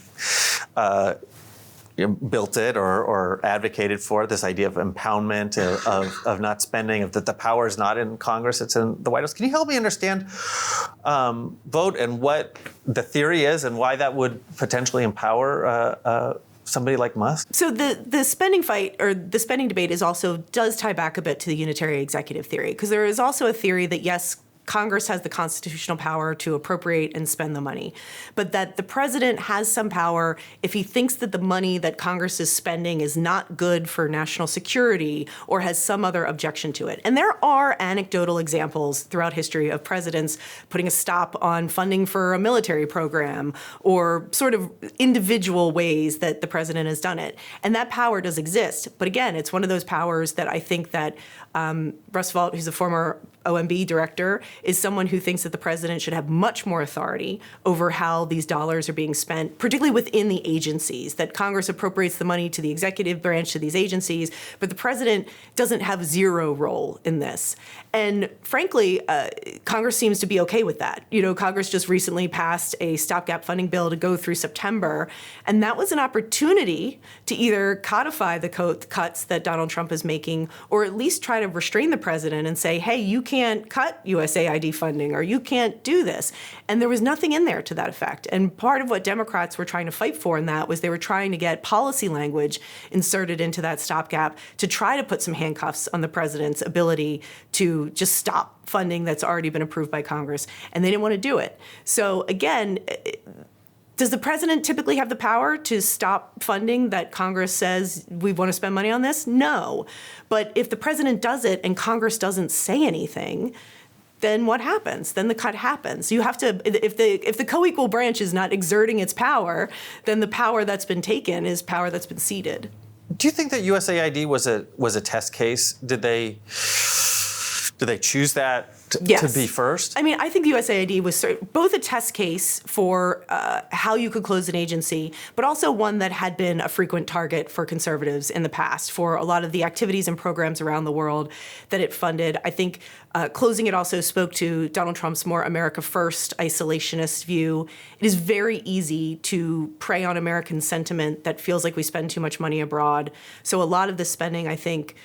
built it or advocated for this idea of impoundment, of not spending, that the power is not in Congress, it's in the White House. Can you help me understand Vought and what the theory is and why that would potentially empower somebody like Musk? So the spending fight or the spending debate does tie back a bit to the unitary executive theory, because there is also a theory that, yes, Congress has the constitutional power to appropriate and spend the money, but that the president has some power if he thinks that the money that Congress is spending is not good for national security or has some other objection to it. And there are anecdotal examples throughout history of presidents putting a stop on funding for a military program or sort of individual ways that the president has done it. And that power does exist. But again, it's one of those powers that I think that Russ Vought, who's a former OMB director, is someone who thinks that the president should have much more authority over how these dollars are being spent, particularly within the agencies, that Congress appropriates the money to the executive branch, to these agencies, but the president doesn't have zero role in this. And frankly, Congress seems to be okay with that. Congress just recently passed a stopgap funding bill to go through September, and that was an opportunity to either codify the cuts that Donald Trump is making, or at least try to restrain the president and say, hey, you can't cut USAID funding, or you can't do this. And there was nothing in there to that effect. And part of what Democrats were trying to fight for in that was they were trying to get policy language inserted into that stopgap to try to put some handcuffs on the president's ability to just stop funding that's already been approved by Congress. And they didn't want to do it. So again, does the president typically have the power to stop funding that Congress says we want to spend money on this? No. But if the president does it and Congress doesn't say anything, then what happens? Then the cut happens. You have to, if the co-equal branch is not exerting its power, then the power that's been taken is power that's been ceded. Do you think that USAID was a test case? Did they choose that Yes. to be first? I mean, I think USAID was both a test case for how you could close an agency, but also one that had been a frequent target for conservatives in the past for a lot of the activities and programs around the world that it funded. I think closing it also spoke to Donald Trump's more America First isolationist view. It is very easy to prey on American sentiment that feels like we spend too much money abroad. So a lot of the spending, I think,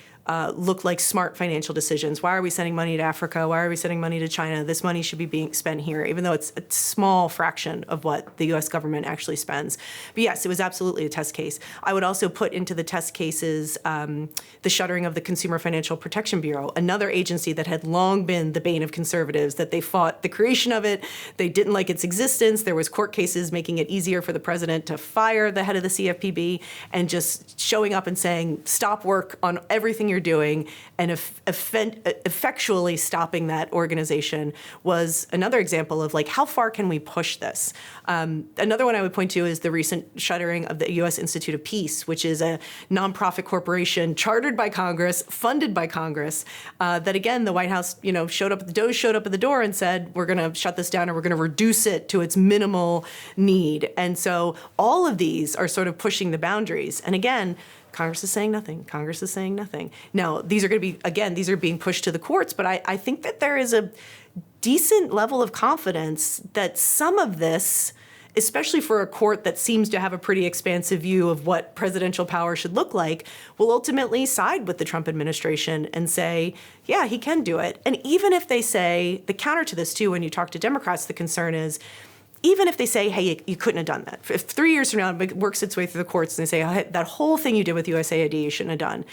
look like smart financial decisions. Why are we sending money to Africa? Why are we sending money to China? This money should be being spent here, even though it's a small fraction of what the U.S. government actually spends. But yes, it was absolutely a test case. I would also put into the test cases the shuttering of the Consumer Financial Protection Bureau, another agency that had long been the bane of conservatives, that they fought the creation of it. They didn't like its existence. There was court cases making it easier for the president to fire the head of the CFPB and just showing up and saying, stop work on everything you're doing, and effectually stopping that organization was another example of like, how far can we push this? Another one I would point to is the recent shuttering of the U.S. Institute of Peace, which is a nonprofit corporation chartered by Congress, funded by Congress, that again, the White House, DOJ showed up at the door and said, we're going to shut this down and we're going to reduce it to its minimal need. And so all of these are sort of pushing the boundaries. And again, Congress is saying nothing. Congress is saying nothing. Now, these are going to be, again, these are being pushed to the courts, but I think that there is a decent level of confidence that some of this, especially for a court that seems to have a pretty expansive view of what presidential power should look like, will ultimately side with the Trump administration and say, yeah, he can do it. And even if they say, the counter to this too, when you talk to Democrats, the concern is, even if they say, hey, you couldn't have done that. If 3 years from now it works its way through the courts and they say, hey, that whole thing you did with USAID you shouldn't have done,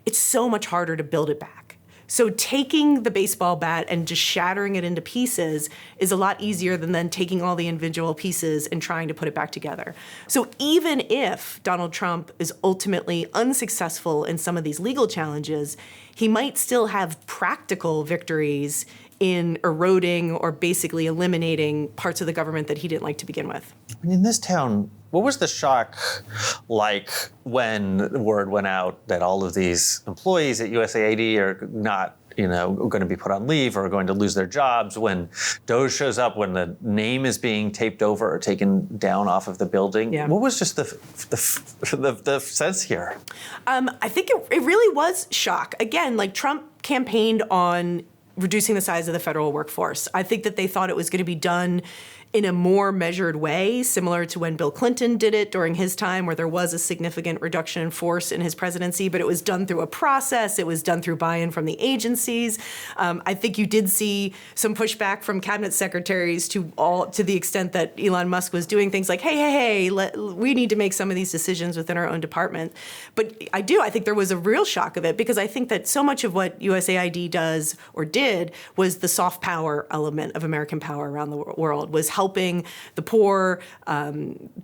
it's so much harder to build it back. So taking the baseball bat and just shattering it into pieces is a lot easier than then taking all the individual pieces and trying to put it back together. So even if Donald Trump is ultimately unsuccessful in some of these legal challenges, he might still have practical victories in eroding or basically eliminating parts of the government that he didn't like to begin with. In this town, what was the shock like when the word went out that all of these employees at USAID are not, going to be put on leave or going to lose their jobs, when DOJ shows up, when the name is being taped over or taken down off of the building? Yeah. What was just the sense here? I think it really was shock. Again, like Trump campaigned on reducing the size of the federal workforce. I think that they thought it was going to be done in a more measured way, similar to when Bill Clinton did it during his time, where there was a significant reduction in force in his presidency, but it was done through a process. It was done through buy-in from the agencies. I think you did see some pushback from cabinet secretaries to the extent that Elon Musk was doing things like, hey, we need to make some of these decisions within our own department. But I think there was a real shock of it, because I think that so much of what USAID does or did was the soft power element of American power around the world, was helping the poor,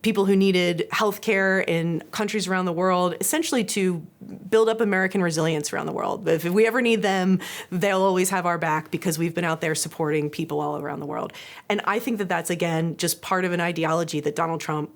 people who needed health care in countries around the world, essentially to build up American resilience around the world. If we ever need them, they'll always have our back because we've been out there supporting people all around the world. And I think that that's, again, just part of an ideology that Donald Trump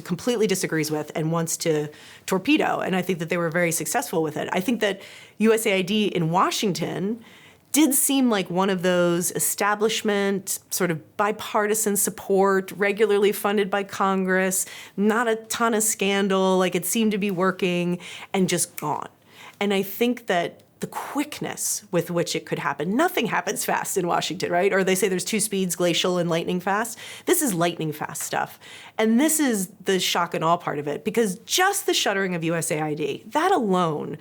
completely disagrees with and wants to torpedo. And I think that they were very successful with it. I think that USAID in Washington did seem like one of those establishment, sort of bipartisan support, regularly funded by Congress, not a ton of scandal, like it seemed to be working, and just gone. And I think that the quickness with which it could happen, nothing happens fast in Washington, right? Or they say there's two speeds, glacial and lightning fast. This is lightning fast stuff. And this is the shock and awe part of it, because just the shuttering of USAID, that alone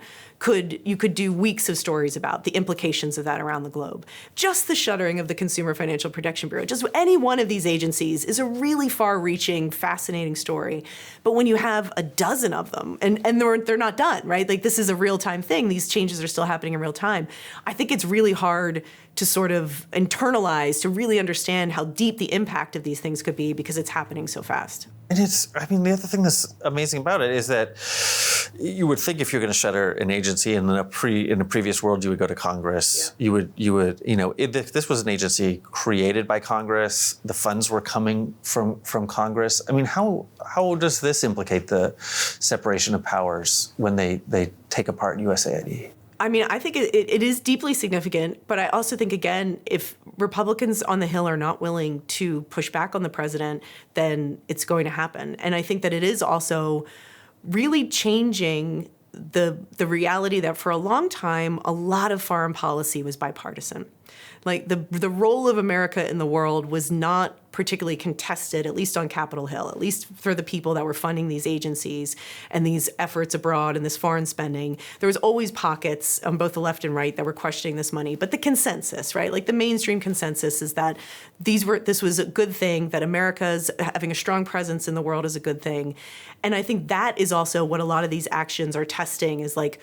you could do weeks of stories about the implications of that around the globe. Just the shuttering of the Consumer Financial Protection Bureau, just any one of these agencies is a really far-reaching, fascinating story. But when you have a dozen of them, and they're not done, right? Like, this is a real-time thing. These changes are still happening in real time. I think it's really hard to sort of internalize, to really understand how deep the impact of these things could be, because it's happening so fast. And the other thing that's amazing about it is that you would think if you're going to shutter an agency in a previous world, you would go to Congress. Yeah. This was an agency created by Congress. The funds were coming from Congress. I mean, how does this implicate the separation of powers when they take apart USAID? I mean, I think it is deeply significant, but I also think, again, if Republicans on the Hill are not willing to push back on the president, then it's going to happen. And I think that it is also really changing the reality that for a long time, a lot of foreign policy was bipartisan. Like the role of America in the world was not particularly contested, at least on Capitol Hill, at least for the people that were funding these agencies and these efforts abroad and this foreign spending. There was always pockets on both the left and right that were questioning this money. But the consensus, right, like the mainstream consensus is that this was a good thing, that America's having a strong presence in the world is a good thing. And I think that is also what a lot of these actions are testing, is like,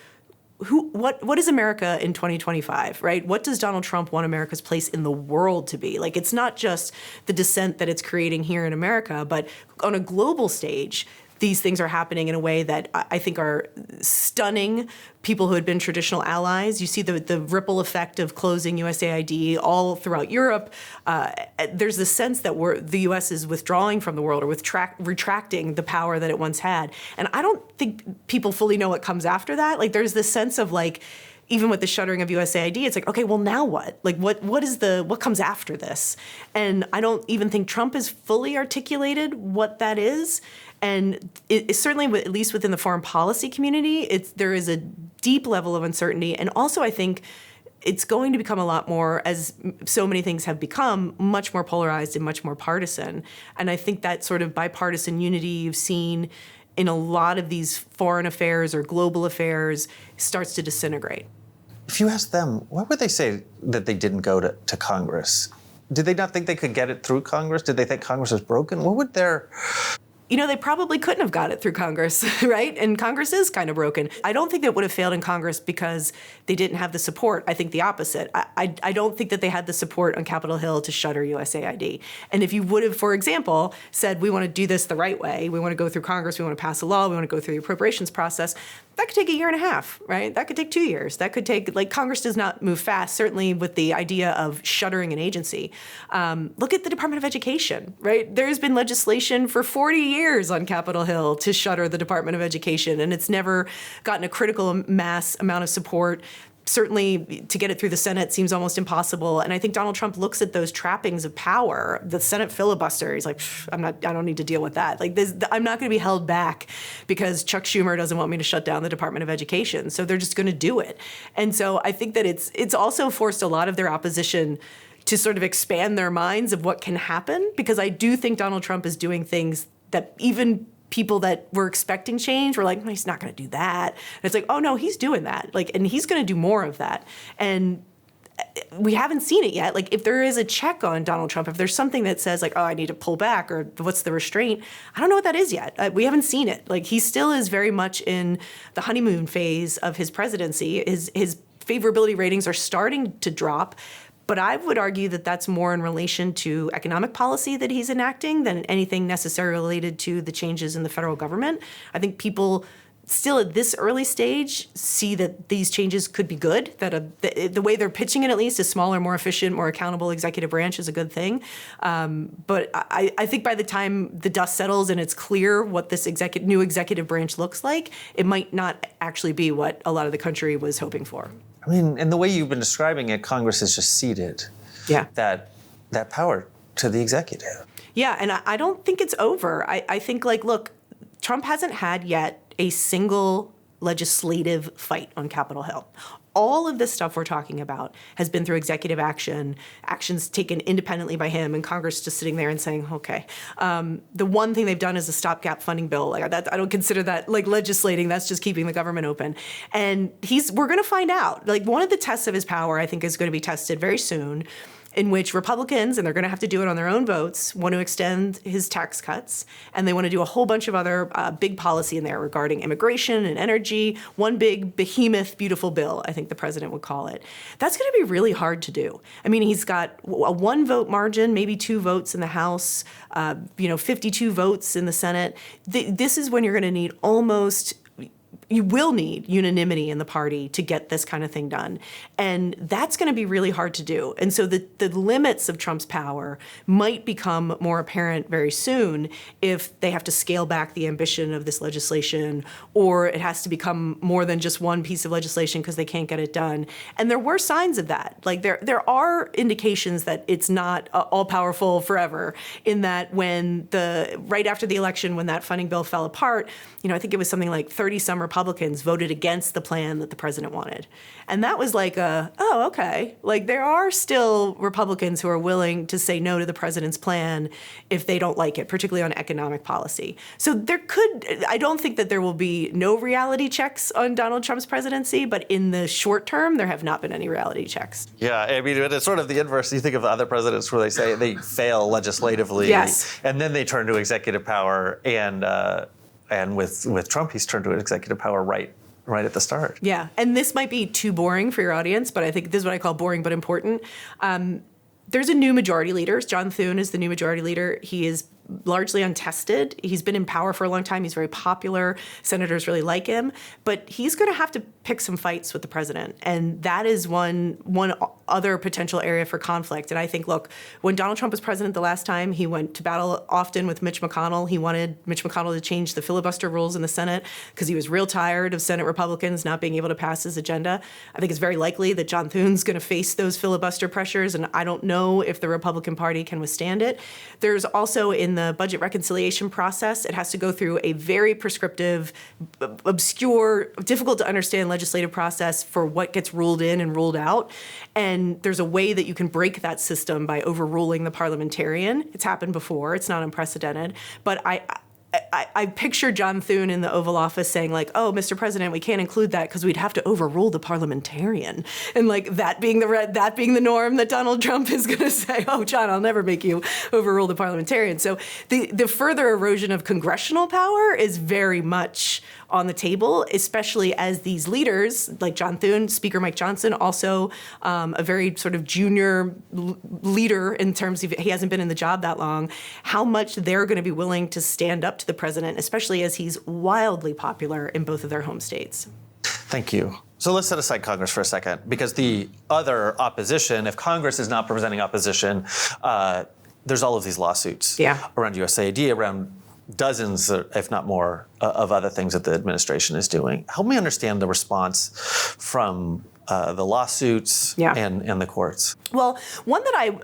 what is America in 2025, right? What does Donald Trump want America's place in the world to be? Like, it's not just the dissent that it's creating here in America, but on a global stage, these things are happening in a way that I think are stunning people who had been traditional allies. You see the ripple effect of closing USAID all throughout Europe. There's the sense that the U.S. is withdrawing from the world, or retracting the power that it once had. And I don't think people fully know what comes after that. Like, there's this sense of, like, even with the shuttering of USAID, it's like, okay, well, now what? Like, what comes after this? And I don't even think Trump has fully articulated what that is. And it certainly, at least within the foreign policy community, there is a deep level of uncertainty. And also, I think it's going to become a lot more, as so many things have become, much more polarized and much more partisan. And I think that sort of bipartisan unity you've seen in a lot of these foreign affairs or global affairs starts to disintegrate. If you ask them, why would they say that they didn't go to Congress? Did they not think they could get it through Congress? Did they think Congress was broken? What would their... They probably couldn't have got it through Congress, right? And Congress is kind of broken. I don't think that would have failed in Congress because they didn't have the support. I think the opposite. I don't think that they had the support on Capitol Hill to shutter USAID. And if you would have, for example, said, we want to do this the right way, we want to go through Congress, we want to pass a law, we want to go through the appropriations process, that could take a year and a half, right? That could take 2 years. That could take, Congress does not move fast, certainly with the idea of shuttering an agency. Look at the Department of Education, right? There's been legislation for 40 years on Capitol Hill to shutter the Department of Education, and it's never gotten a critical mass amount of support. Certainly, to get it through the Senate seems almost impossible. And I think Donald Trump looks at those trappings of power, the Senate filibuster. He's like, I don't need to deal with that. I'm not going to be held back because Chuck Schumer doesn't want me to shut down the Department of Education. So they're just going to do it. And so I think that it's also forced a lot of their opposition to sort of expand their minds of what can happen, because I do think Donald Trump is doing things that even people that were expecting change were like, no, he's not going to do that. And it's like, oh, no, he's doing that. And he's going to do more of that. And we haven't seen it yet. If there is a check on Donald Trump, if there's something that says, oh, I need to pull back, or what's the restraint, I don't know what that is yet. We haven't seen it. He still is very much in the honeymoon phase of his presidency. His favorability ratings are starting to drop. But I would argue that that's more in relation to economic policy that he's enacting than anything necessarily related to the changes in the federal government. I think people still at this early stage see that these changes could be good, that the way they're pitching it, at least, a smaller, more efficient, more accountable executive branch is a good thing. But I think by the time the dust settles and it's clear what this new executive branch looks like, it might not actually be what a lot of the country was hoping for. I mean, and the way you've been describing it, Congress has just ceded that power to the executive. Yeah, and I don't think it's over. I think, look, Trump hasn't had yet a single legislative fight on Capitol Hill. All of this stuff we're talking about has been through executive actions taken independently by him, and Congress just sitting there and saying, okay. The one thing they've done is a stopgap funding bill. I don't consider that legislating. That's just keeping the government open. And we're going to find out. One of the tests of his power, I think, is going to be tested very soon, in which Republicans, and they're going to have to do it on their own votes, want to extend his tax cuts, and they want to do a whole bunch of other big policy in there regarding immigration and energy, one big behemoth, beautiful bill, I think the president would call it. That's going to be really hard to do. I mean, he's got a 1-vote margin, maybe 2 votes in the House, 52 votes in the Senate. This is when you're going to need almost you will need unanimity in the party to get this kind of thing done. And that's going to be really hard to do. And so the limits of Trump's power might become more apparent very soon if they have to scale back the ambition of this legislation, or it has to become more than just one piece of legislation because they can't get it done. And there were signs of that. Like there are indications that it's not all powerful forever, in that right after the election, when that funding bill fell apart, I think it was something like 30-some Republicans voted against the plan that the president wanted. And that was like oh, okay. Like there are still Republicans who are willing to say no to the president's plan if they don't like it, particularly on economic policy. So I don't think that there will be no reality checks on Donald Trump's presidency, but in the short term, there have not been any reality checks. Yeah, I mean, it's sort of the inverse. You think of other presidents where they say they fail legislatively, yes, and then they turn to executive power, and with Trump, he's turned to executive power right at the start. Yeah, and this might be too boring for your audience, but I think this is what I call boring but important. There's a new majority leader. John Thune is the new majority leader. He is largely untested. He's been in power for a long time. He's very popular. Senators really like him. But he's going to have to pick some fights with the president. And that is one other potential area for conflict. And I think, look, when Donald Trump was president the last time, he went to battle often with Mitch McConnell. He wanted Mitch McConnell to change the filibuster rules in the Senate because he was real tired of Senate Republicans not being able to pass his agenda. I think it's very likely that John Thune's going to face those filibuster pressures, and I don't know if the Republican Party can withstand it. There's also in the budget reconciliation process, it has to go through a very prescriptive, obscure, difficult to understand legislative process for what gets ruled in and ruled out. And there's a way that you can break that system by overruling the parliamentarian. It's happened before. It's not unprecedented. But I picture John Thune in the Oval Office saying, like, oh, Mr. President, we can't include that because we'd have to overrule the parliamentarian. And like that being the norm, that Donald Trump is going to say, oh, John, I'll never make you overrule the parliamentarian. So the further erosion of congressional power is very much on the table, especially as these leaders like John Thune, Speaker Mike Johnson, also a very sort of junior leader in terms of he hasn't been in the job that long, how much they're going to be willing to stand up to the president, especially as he's wildly popular in both of their home states. Thank you. So let's set aside Congress for a second, because the other opposition, if Congress is not presenting opposition, there's all of these lawsuits around USAID, around dozens, if not more, of other things that the administration is doing. Help me understand the response from the lawsuits and the courts. Well, one that I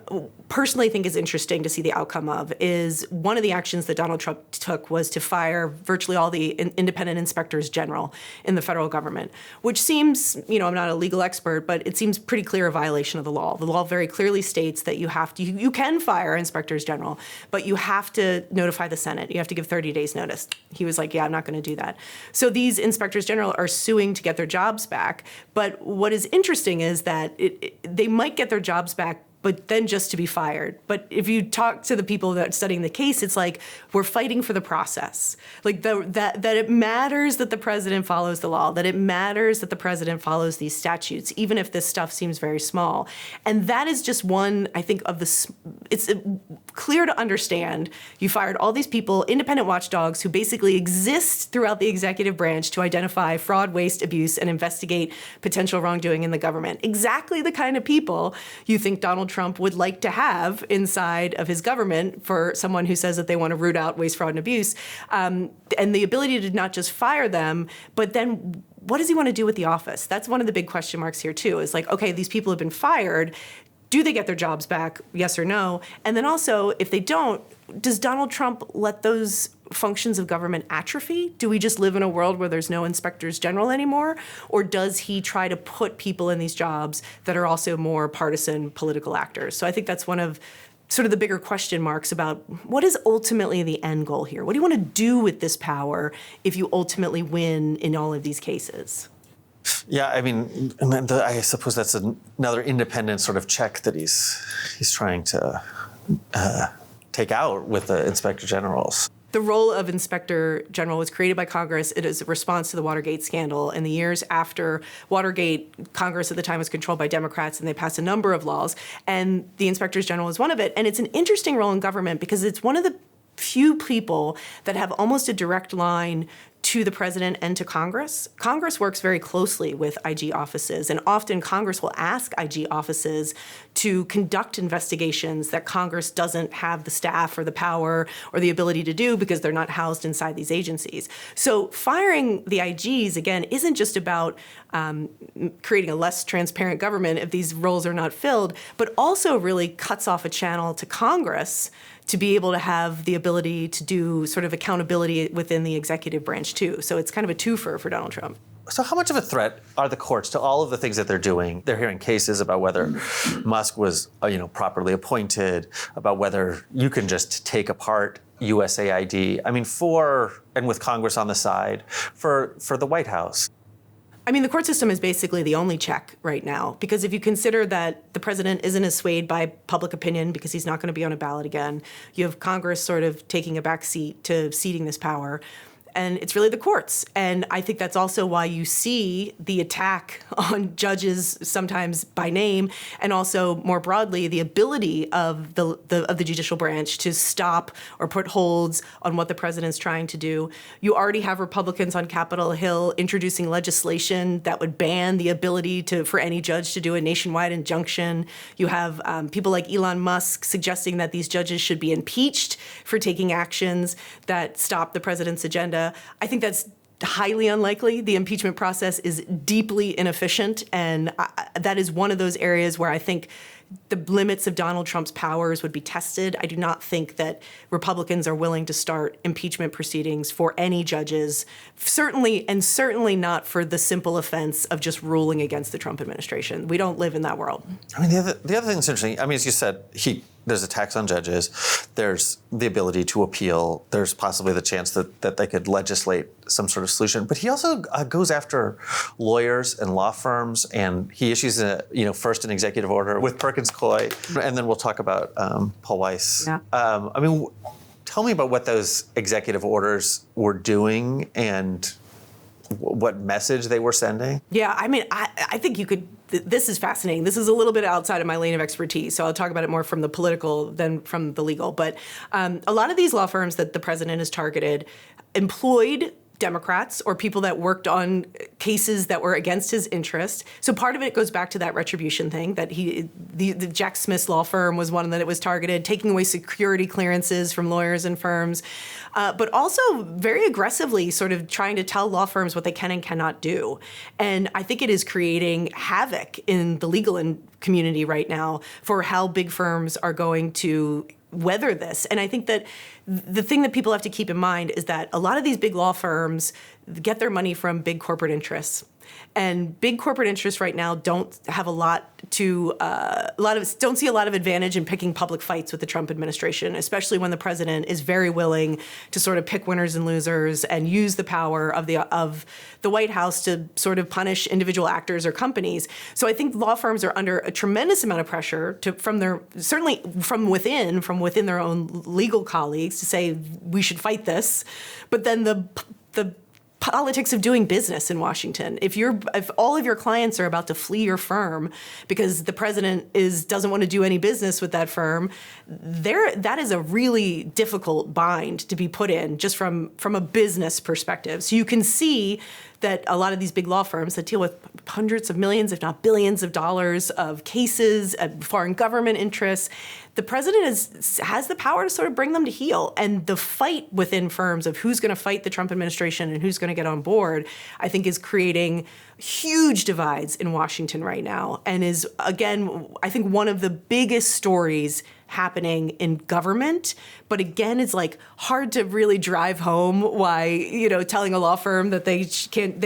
personally think is interesting to see the outcome of is one of the actions that Donald Trump took was to fire virtually all the independent inspectors general in the federal government, which seems, I'm not a legal expert, but it seems pretty clear a violation of the law. The law very clearly states that you can fire inspectors general, but you have to notify the Senate. You have to give 30 days notice. He was like, yeah, I'm not going to do that. So these inspectors general are suing to get their jobs back. But what is interesting is that they might get their jobs back, but then just to be fired. But if you talk to the people that are studying the case, it's like, we're fighting for the process. Like that it matters that the president follows the law, that it matters that the president follows these statutes, even if this stuff seems very small. And that is just one, I think, it's clear to understand. You fired all these people, independent watchdogs, who basically exist throughout the executive branch to identify fraud, waste, abuse, and investigate potential wrongdoing in the government. Exactly the kind of people you think Donald Trump would like to have inside of his government for someone who says that they want to root out waste, fraud, and abuse. And the ability to not just fire them, but then what does he want to do with the office? That's one of the big question marks here, too, is like, okay, these people have been fired. Do they get their jobs back? Yes or no? And then also, if they don't, does Donald Trump let those functions of government atrophy? Do we just live in a world where there's no inspectors general anymore? Or does he try to put people in these jobs that are also more partisan political actors? So I think that's one of sort of the bigger question marks about what is ultimately the end goal here? What do you want to do with this power if you ultimately win in all of these cases? Yeah, I mean, I suppose that's another independent sort of check that he's trying to take out with the inspector generals. The role of inspector general was created by Congress. It is a response to the Watergate scandal. In the years after Watergate, Congress at the time was controlled by Democrats, and they passed a number of laws, and the inspectors general was one of it. And it's an interesting role in government because it's one of the few people that have almost a direct line to the president and to Congress. Congress works very closely with IG offices, and often Congress will ask IG offices to conduct investigations that Congress doesn't have the staff or the power or the ability to do because they're not housed inside these agencies. So firing the IGs, again, isn't just about creating a less transparent government if these roles are not filled, but also really cuts off a channel to Congress to be able to have the ability to do sort of accountability within the executive branch too. So it's kind of a twofer for Donald Trump. So how much of a threat are the courts to all of the things that they're doing? They're hearing cases about whether Musk was, properly appointed, about whether you can just take apart USAID. I mean, and with Congress on the side, for the White House. I mean, the court system is basically the only check right now, because if you consider that the president isn't as swayed by public opinion because he's not going to be on a ballot again, you have Congress sort of taking a back seat to ceding this power. And it's really the courts. And I think that's also why you see the attack on judges sometimes by name, and also more broadly, the ability of the judicial branch to stop or put holds on what the president's trying to do. You already have Republicans on Capitol Hill introducing legislation that would ban the ability for any judge to do a nationwide injunction. You have people like Elon Musk suggesting that these judges should be impeached for taking actions that stop the president's agenda. I think that's highly unlikely. The impeachment process is deeply inefficient, and that is one of those areas where I think the limits of Donald Trump's powers would be tested. I do not think that Republicans are willing to start impeachment proceedings for any judges, certainly not for the simple offense of just ruling against the Trump administration. We don't live in that world. I mean, the other thing that's interesting, I mean, as you said, there's a tax on judges. There's the ability to appeal. There's possibly the chance that they could legislate some sort of solution. But he also goes after lawyers and law firms, and he issues first an executive order with Perkins Coie, and then we'll talk about Paul Weiss. Yeah. I mean, tell me about what those executive orders were doing and what message they were sending. Yeah, I mean, I think you could. This is fascinating. This is a little bit outside of my lane of expertise, so I'll talk about it more from the political than from the legal. But a lot of these law firms that the president has targeted employed Democrats or people that worked on cases that were against his interest. So part of it goes back to that retribution thing that the Jack Smith's law firm was one that it was targeted, taking away security clearances from lawyers and firms, but also very aggressively sort of trying to tell law firms what they can and cannot do. And I think it is creating havoc in the legal community right now for how big firms are going to weather this. And I think that the thing that people have to keep in mind is that a lot of these big law firms get their money from big corporate interests. And big corporate interests right now don't see a lot of advantage in picking public fights with the Trump administration, especially when the president is very willing to sort of pick winners and losers and use the power of the White House to sort of punish individual actors or companies. So I think law firms are under a tremendous amount of pressure certainly from within their own legal colleagues to say we should fight this, but then the politics of doing business in Washington. If all of your clients are about to flee your firm because the president doesn't want to do any business with that firm, that is a really difficult bind to be put in just from a business perspective. So you can see that a lot of these big law firms that deal with hundreds of millions, if not billions of dollars of cases, foreign government interests, the president has the power to sort of bring them to heel. And the fight within firms of who's going to fight the Trump administration and who's going to get on board, I think is creating huge divides in Washington right now, and is, again, I think one of the biggest stories happening in government. But again, it's like hard to really drive home why, telling a law firm that they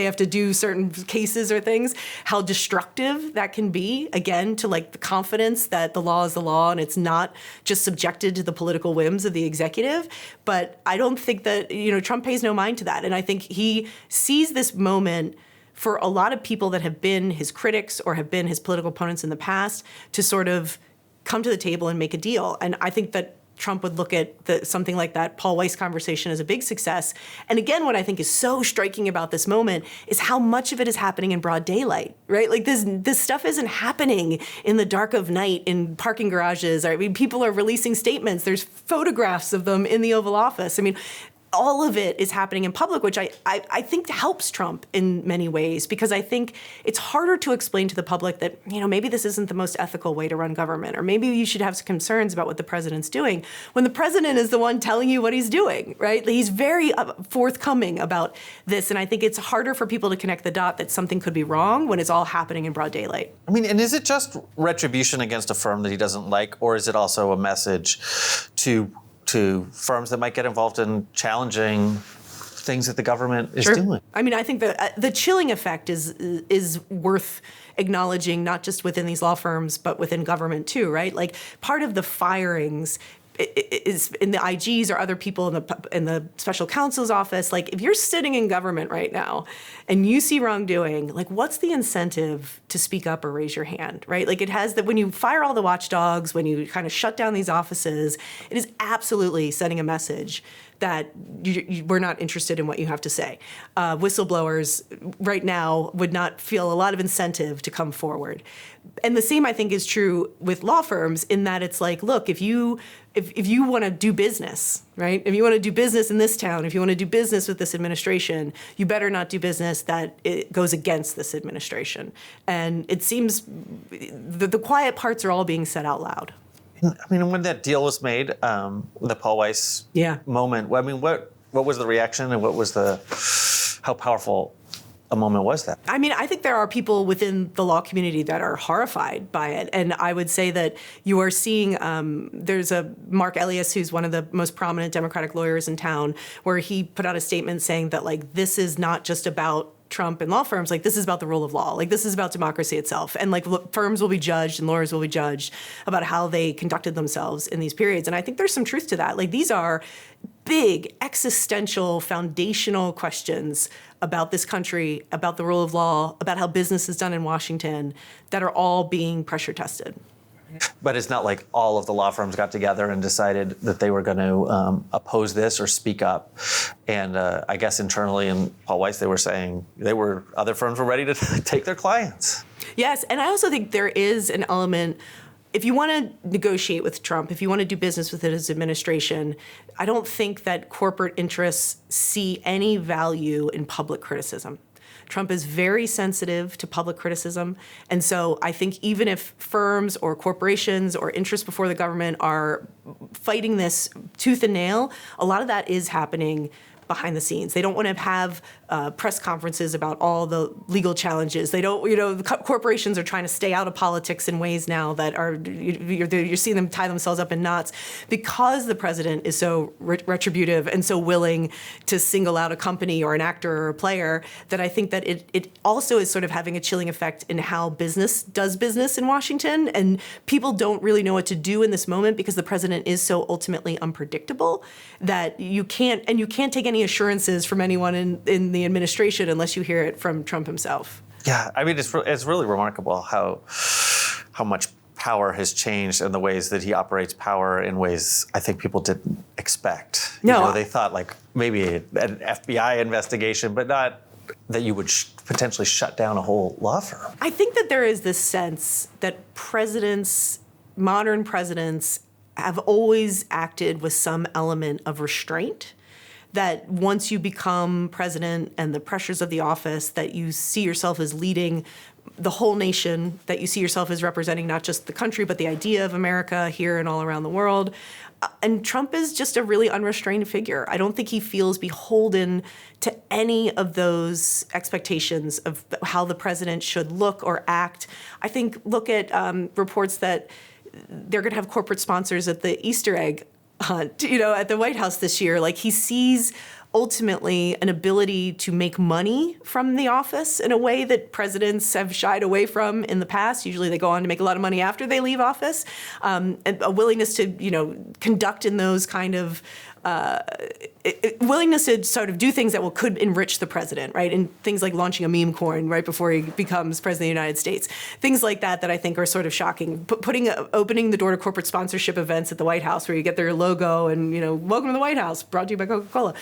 have to do certain cases or things, how destructive that can be, again, to like the confidence that the law is the law and it's not just subjected to the political whims of the executive. But I don't think that, Trump pays no mind to that. And I think he sees this moment for a lot of people that have been his critics or have been his political opponents in the past to sort of come to the table and make a deal. And I think that Trump would look at something like that Paul Weiss conversation as a big success. And again, what I think is so striking about this moment is how much of it is happening in broad daylight, right? Like this stuff isn't happening in the dark of night in parking garages. I mean, people are releasing statements. There's photographs of them in the Oval Office. I mean, all of it is happening in public, which I think helps Trump in many ways, because I think it's harder to explain to the public that, maybe this isn't the most ethical way to run government, or maybe you should have some concerns about what the president's doing, when the president is the one telling you what he's doing, right? He's very forthcoming about this, and I think it's harder for people to connect the dot that something could be wrong when it's all happening in broad daylight. I mean, and is it just retribution against a firm that he doesn't like, or is it also a message to firms that might get involved in challenging things that the government is doing? I mean, I think the chilling effect is worth acknowledging, not just within these law firms, but within government too, right? Like, part of the firings is in the IGs or other people in the special counsel's office. Like, if you're sitting in government right now and you see wrongdoing, like, what's the incentive to speak up or raise your hand, right? Like, it has that when you fire all the watchdogs, when you kind of shut down these offices, it is absolutely sending a message that we're not interested in what you have to say. Whistleblowers right now would not feel a lot of incentive to come forward. And the same, I think, is true with law firms, in that it's like, look, if you want to do business, right? If you want to do business in this town, if you want to do business with this administration, you better not do business that it goes against this administration. And it seems the quiet parts are all being said out loud. I mean, when that deal was made, the Paul Weiss moment, I mean, what was the reaction, and how powerful a moment was that? I mean, I think there are people within the law community that are horrified by it. And I would say that you are seeing, there's a Mark Elias, who's one of the most prominent Democratic lawyers in town, where he put out a statement saying that, like, this is not just about Trump and law firms, like, this is about the rule of law. Like, this is about democracy itself. And, like, firms will be judged and lawyers will be judged about how they conducted themselves in these periods. And I think there's some truth to that. Like, these are big, existential, foundational questions about this country, about the rule of law, about how business is done in Washington, that are all being pressure tested. But it's not like all of the law firms got together and decided that they were going to oppose this or speak up. And I guess internally in Paul Weiss, they were saying other firms were ready to take their clients. Yes, and I also think there is an element, if you want to negotiate with Trump, if you want to do business with his administration, I don't think that corporate interests see any value in public criticism. Trump is very sensitive to public criticism. And so I think even if firms or corporations or interests before the government are fighting this tooth and nail, a lot of that is happening behind the scenes. They don't want to have press conferences about all the legal challenges. They don't, corporations are trying to stay out of politics in ways now that are, you're seeing them tie themselves up in knots, because the president is so retributive and so willing to single out a company or an actor or a player, that I think that it also is sort of having a chilling effect in how business does business in Washington. And people don't really know what to do in this moment, because the president is so ultimately unpredictable that you can't take any assurances from anyone in the administration unless you hear it from Trump himself. Yeah, I mean, it's really remarkable how much power has changed, and the ways that he operates power in ways I think people didn't expect. No, they thought like maybe an FBI investigation, but not that you would potentially shut down a whole law firm. I think that there is this sense that modern presidents have always acted with some element of restraint, that once you become president and the pressures of the office, that you see yourself as leading the whole nation, that you see yourself as representing not just the country, but the idea of America here and all around the world. And Trump is just a really unrestrained figure. I don't think he feels beholden to any of those expectations of how the president should look or act. I think, look at reports that they're going to have corporate sponsors at the Easter egg hunt, at the White House this year. Like, he sees ultimately an ability to make money from the office in a way that presidents have shied away from in the past. Usually they go on to make a lot of money after they leave office, and a willingness to, conduct in those kind of willingness to sort of do things that could enrich the president, right? And things like launching a meme coin right before he becomes president of the United States. Things like that I think are sort of shocking. Opening the door to corporate sponsorship events at the White House where you get their logo and, welcome to the White House, brought to you by Coca-Cola.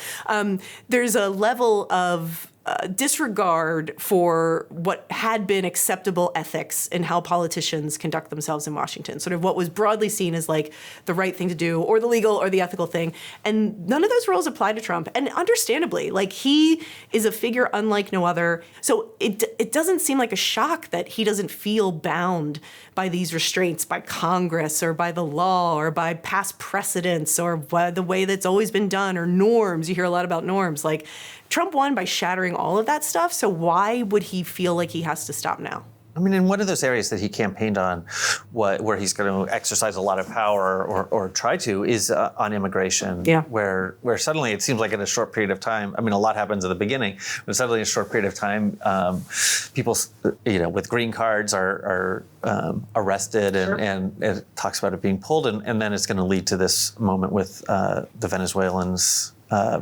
There's a level of disregard for what had been acceptable ethics in how politicians conduct themselves in Washington, sort of what was broadly seen as like the right thing to do or the legal or the ethical thing. And none of those rules apply to Trump. And understandably, like he is a figure unlike no other. So it doesn't seem like a shock that he doesn't feel bound by these restraints by Congress or by the law or by past precedents or by the way that's always been done or norms. You hear a lot about norms. Like Trump won by shattering all of that stuff. So why would he feel like he has to stop now? I mean, in one of those areas that he campaigned on, where he's going to exercise a lot of power or try to, is on immigration. Yeah. Where suddenly it seems like in a short period of time, I mean, a lot happens at the beginning, but suddenly in a short period of time, people, with green cards are arrested, and it talks about it being pulled, and then it's going to lead to this moment with the Venezuelans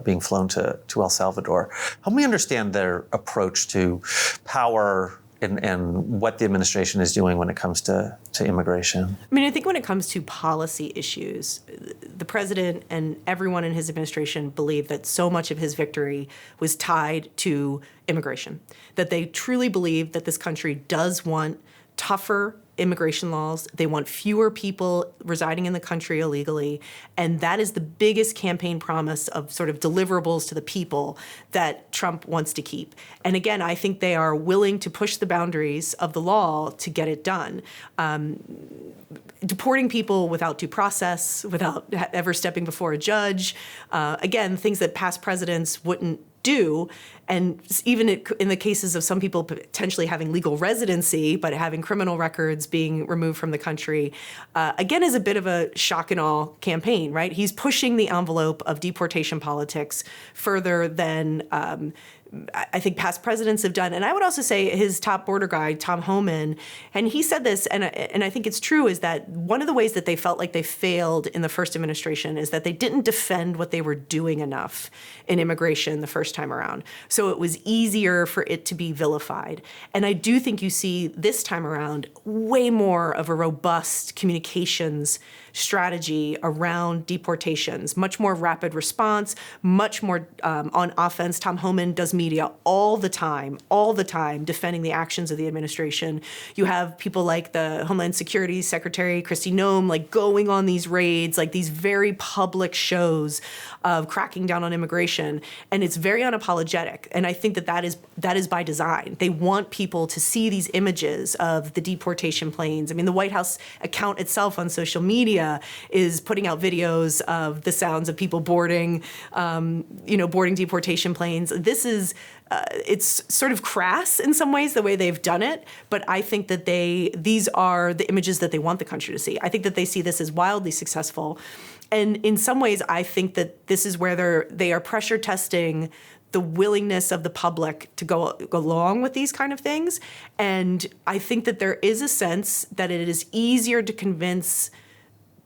being flown to El Salvador. Help me understand their approach to power and what the administration is doing when it comes to immigration. I mean, I think when it comes to policy issues, the president and everyone in his administration believe that so much of his victory was tied to immigration, that they truly believe that this country does want tougher immigration laws. They want fewer people residing in the country illegally. And that is the biggest campaign promise of sort of deliverables to the people that Trump wants to keep. And again, I think they are willing to push the boundaries of the law to get it done. Deporting people without due process, without ever stepping before a judge. Again, things that past presidents wouldn't do. And even in the cases of some people potentially having legal residency, but having criminal records being removed from the country, again, is a bit of a shock and awe campaign, right? He's pushing the envelope of deportation politics further than I think past presidents have done. And I would also say his top border guy, Tom Homan, and he said this, and I think it's true, is that one of the ways that they felt like they failed in the first administration is that they didn't defend what they were doing enough in immigration the first time around. So it was easier for it to be vilified. And I do think you see this time around way more of a robust communications strategy around deportations, much more rapid response, much more on offense. Tom Homan does media all the time, defending the actions of the administration. You have people like the Homeland Security Secretary, Kristi Noem, like going on these raids, like these very public shows of cracking down on immigration. And it's very unapologetic. And I think that is by design. They want people to see these images of the deportation planes. I mean, the White House account itself on social media is putting out videos of the sounds of people boarding deportation planes. This is, it's sort of crass in some ways the way they've done it, but I think that these are the images that they want the country to see. I think that they see this as wildly successful. And in some ways, I think that this is where they are pressure testing the willingness of the public to go along with these kind of things. And I think that there is a sense that it is easier to convince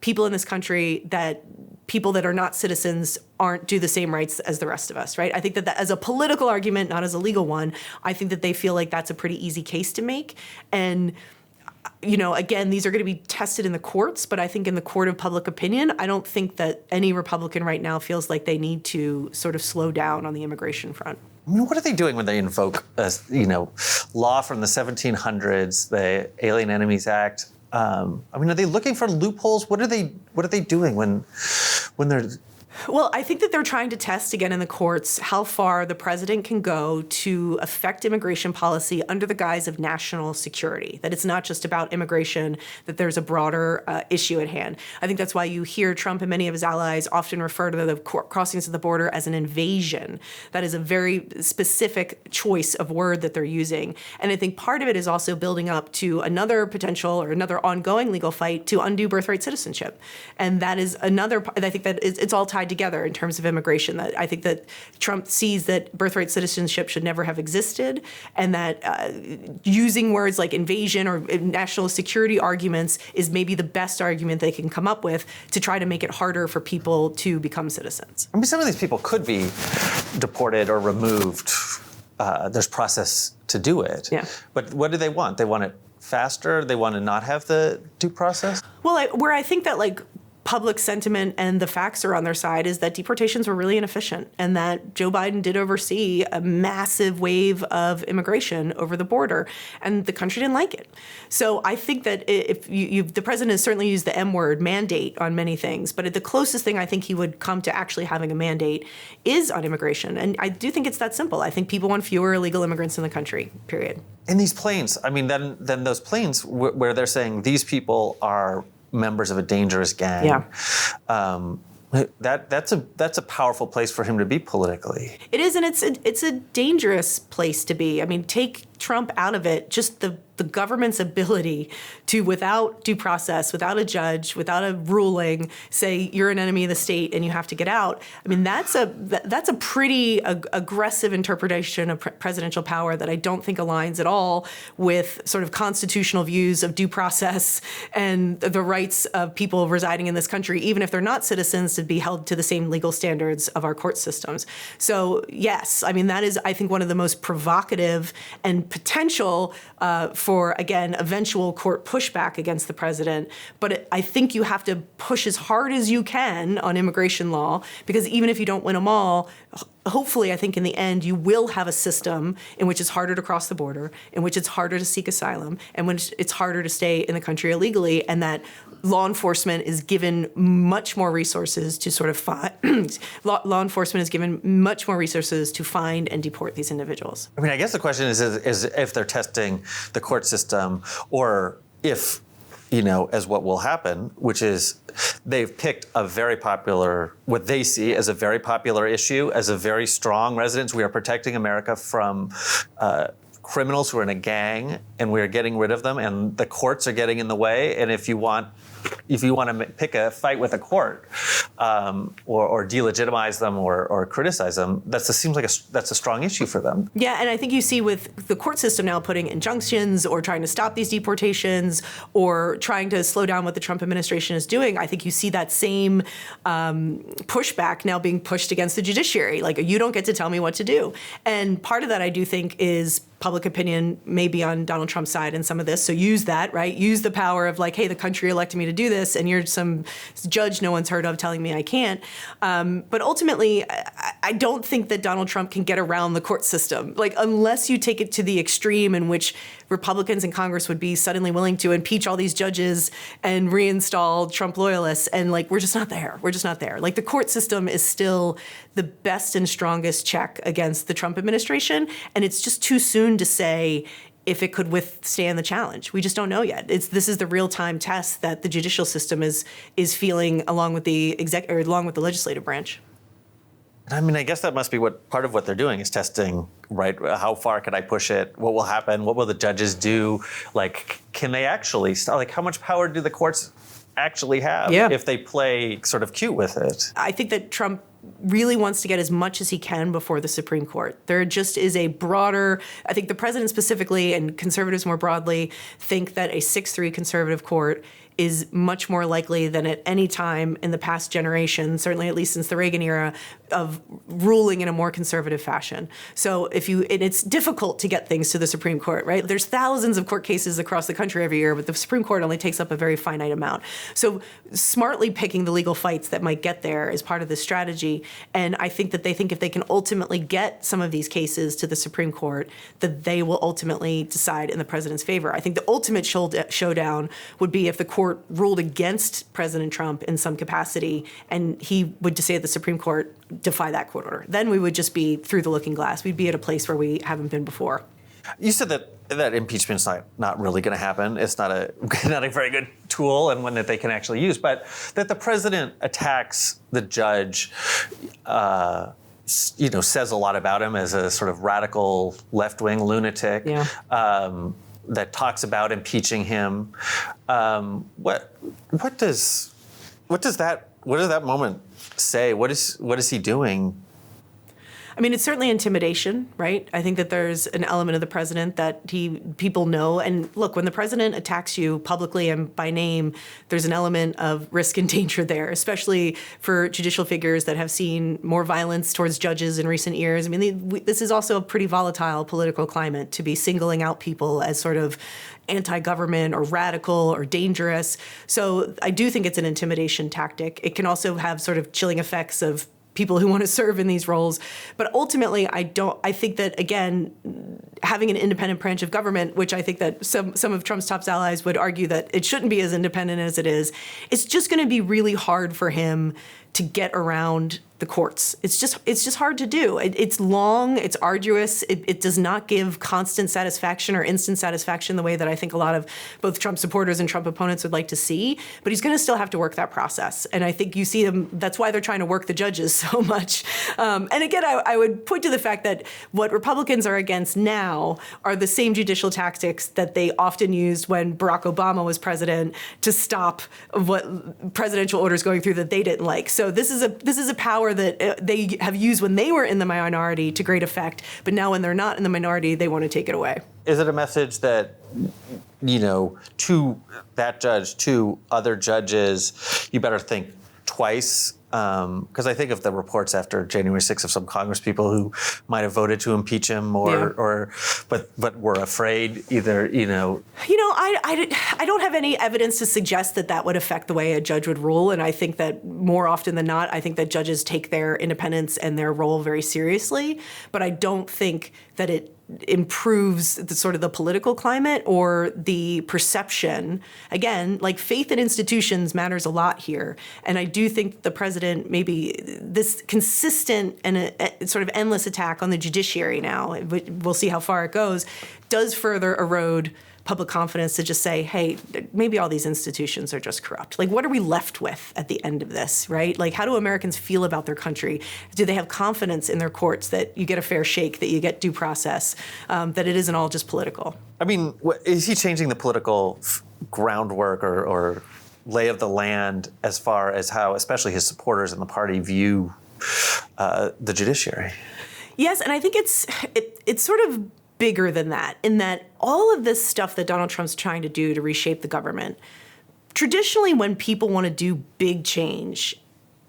people in this country that people that are not citizens aren't due the same rights as the rest of us, right? I think that as a political argument, not as a legal one, I think that they feel like that's a pretty easy case to make. And again, these are going to be tested in the courts, but I think in the court of public opinion, I don't think that any Republican right now feels like they need to sort of slow down on the immigration front. I mean, what are they doing when they invoke, law from the 1700s, the Alien Enemies Act? I mean, are they looking for loopholes? What are they doing when they're? Well, I think that they're trying to test again in the courts how far the president can go to affect immigration policy under the guise of national security, that it's not just about immigration, that there's a broader issue at hand. I think that's why you hear Trump and many of his allies often refer to the crossings of the border as an invasion. That is a very specific choice of word that they're using. And I think part of it is also building up to another potential or another ongoing legal fight to undo birthright citizenship. And that is another, I think that it's all tied together in terms of immigration. That I think that Trump sees that birthright citizenship should never have existed, and that using words like invasion or national security arguments is maybe the best argument they can come up with to try to make it harder for people to become citizens. I mean, some of these people could be deported or removed. There's process to do it. Yeah. But what do they want? They want it faster? They want to not have the due process? Well, where I think that public sentiment and the facts are on their side is that deportations were really inefficient and that Joe Biden did oversee a massive wave of immigration over the border, and the country didn't like it. So I think that if the president has certainly used the M word, mandate, on many things, but the closest thing I think he would come to actually having a mandate is on immigration. And I do think it's that simple. I think people want fewer illegal immigrants in the country, period. And these planes, I mean, then those planes where they're saying these people are members of a dangerous gang. Yeah. That's a powerful place for him to be politically. It is, and it's a dangerous place to be. I mean, take Trump out of it, just the government's ability to, without due process, without a judge, without a ruling, say you're an enemy of the state and you have to get out. I mean, that's a pretty aggressive interpretation of presidential power that I don't think aligns at all with sort of constitutional views of due process and the rights of people residing in this country, even if they're not citizens, to be held to the same legal standards of our court systems. So yes, I mean, that is, I think, one of the most provocative and potential for, again, eventual court pushback against the president. But I think you have to push as hard as you can on immigration law, because even if you don't win them all, hopefully, I think in the end, you will have a system in which it's harder to cross the border, in which it's harder to seek asylum, and when it's harder to stay in the country illegally, and that law enforcement is given much more resources to sort of find, law enforcement is given much more resources to find and deport these individuals. I mean, I guess the question is if they're testing the court system, or if, as what will happen, which is they've picked a very popular, what they see as a very popular issue, as a very strong residence. We are protecting America from criminals who are in a gang, and we are getting rid of them, and the courts are getting in the way. And if you want to pick a fight with a court, or delegitimize them or criticize them, seems like that's a strong issue for them. Yeah, and I think you see with the court system now putting injunctions or trying to stop these deportations or trying to slow down what the Trump administration is doing, I think you see that same pushback now being pushed against the judiciary. Like, you don't get to tell me what to do. And part of that, I do think, is public opinion may be on Donald Trump's side in some of this. So use that, right? Use the power of, like, hey, the country elected me to do this, and you're some judge no one's heard of telling me I can't. But ultimately, I don't think that Donald Trump can get around the court system. Like, unless you take it to the extreme in which Republicans in Congress would be suddenly willing to impeach all these judges and reinstall Trump loyalists. And, like, we're just not there. We're just not there. Like, the court system is still the best and strongest check against the Trump administration. And it's just too soon to say if it could withstand the challenge. We just don't know yet. This is the real-time test that the judicial system is feeling along with the legislative branch. I mean, I guess that must be part of what they're doing is testing, right? How far can I push it? What will happen? What will the judges do? Like, can they actually like, how much power do the courts actually have if they play sort of cute with it? I think that Trump really wants to get as much as he can before the Supreme Court. There just is a broader, I think the president specifically and conservatives more broadly think that a 6-3 conservative court is much more likely than at any time in the past generation, certainly at least since the Reagan era, of ruling in a more conservative fashion. So and it's difficult to get things to the Supreme Court, right? There's thousands of court cases across the country every year, but the Supreme Court only takes up a very finite amount. So smartly picking the legal fights that might get there is part of this strategy. And I think that they think if they can ultimately get some of these cases to the Supreme Court, that they will ultimately decide in the president's favor. I think the ultimate showdown would be if the court ruled against President Trump in some capacity, and he would just say at the Supreme Court, defy that court order. Then we would just be through the looking glass. We'd be at a place where we haven't been before. You said that impeachment's not really going to happen. It's not a very good tool and one that they can actually use. But that the president attacks the judge, says a lot about him as a sort of radical left-wing lunatic. Yeah. That talks about impeaching him. What does that moment say? What is he doing? I mean, it's certainly intimidation, right? I think that there's an element of the president that people know. And look, when the president attacks you publicly and by name, there's an element of risk and danger there, especially for judicial figures that have seen more violence towards judges in recent years. I mean, this is also a pretty volatile political climate to be singling out people as sort of anti-government or radical or dangerous. So I do think it's an intimidation tactic. It can also have sort of chilling effects of people who want to serve in these roles. But ultimately, I think that, again, having an independent branch of government, which I think that some of Trump's top allies would argue that it shouldn't be as independent as it is, it's just going to be really hard for him to get around the courts. It's just hard to do. It's long, it's arduous. It does not give constant satisfaction or instant satisfaction the way that I think a lot of both Trump supporters and Trump opponents would like to see. But he's going to still have to work that process. And I think you see them, that's why they're trying to work the judges so much. And again, I would point to the fact that what Republicans are against now are the same judicial tactics that they often used when Barack Obama was president to stop what presidential orders going through that they didn't like. So this is a power that they have used when they were in the minority to great effect, but now when they're not in the minority, they want to take it away. Is it a message that, to that judge, to other judges, you better think twice? Because I think of the reports after January 6th of some Congress people who might have voted to impeach him but were afraid either, I don't have any evidence to suggest that would affect the way a judge would rule. And I think that more often than not, I think that judges take their independence and their role very seriously. But I don't think that it improves the political climate or the perception. Again, like faith in institutions matters a lot here. And I do think the president, maybe this consistent and a sort of endless attack on the judiciary now, we'll see how far it goes, does further erode public confidence to just say, hey, maybe all these institutions are just corrupt. Like, what are we left with at the end of this, right? Like, how do Americans feel about their country? Do they have confidence in their courts that you get a fair shake, that you get due process, that it isn't all just political? I mean, is he changing the political groundwork or lay of the land as far as how, especially his supporters in the party, view the judiciary? Yes, and I think it's sort of bigger than that, in that all of this stuff that Donald Trump's trying to do to reshape the government, traditionally when people want to do big change,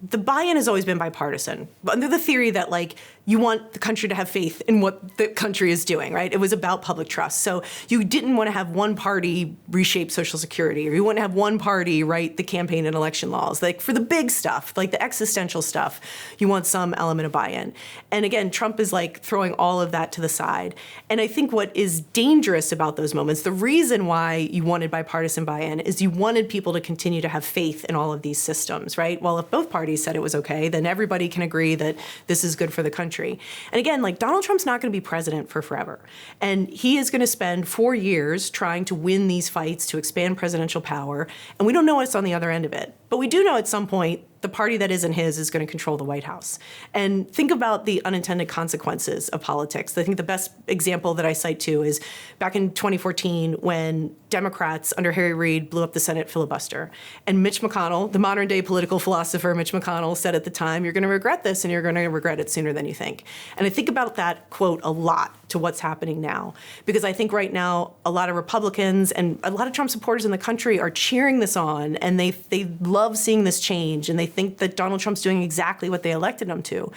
the buy-in has always been bipartisan, under the theory that, like, you want the country to have faith in what the country is doing, right? It was about public trust. So you didn't want to have one party reshape Social Security, or you wouldn't have one party write the campaign and election laws. Like, for the big stuff, like the existential stuff, you want some element of buy-in. And again, Trump is like throwing all of that to the side. And I think what is dangerous about those moments, the reason why you wanted bipartisan buy-in is you wanted people to continue to have faith in all of these systems, right? Well, if both parties said it was okay, then everybody can agree that this is good for the country. And again, like, Donald Trump's not going to be president for forever. And he is going to spend 4 years trying to win these fights to expand presidential power. And we don't know what's on the other end of it. But we do know at some point the party that isn't his is going to control the White House. And think about the unintended consequences of politics. I think the best example that I cite too is back in 2014 when Democrats under Harry Reid blew up the Senate filibuster. And Mitch McConnell, the modern day political philosopher Mitch McConnell, said at the time, you're going to regret this and you're going to regret it sooner than you think. And I think about that quote a lot to what's happening now. Because I think right now a lot of Republicans and a lot of Trump supporters in the country are cheering this on, and they love seeing this change, and they think that Donald Trump's doing exactly what they elected him to.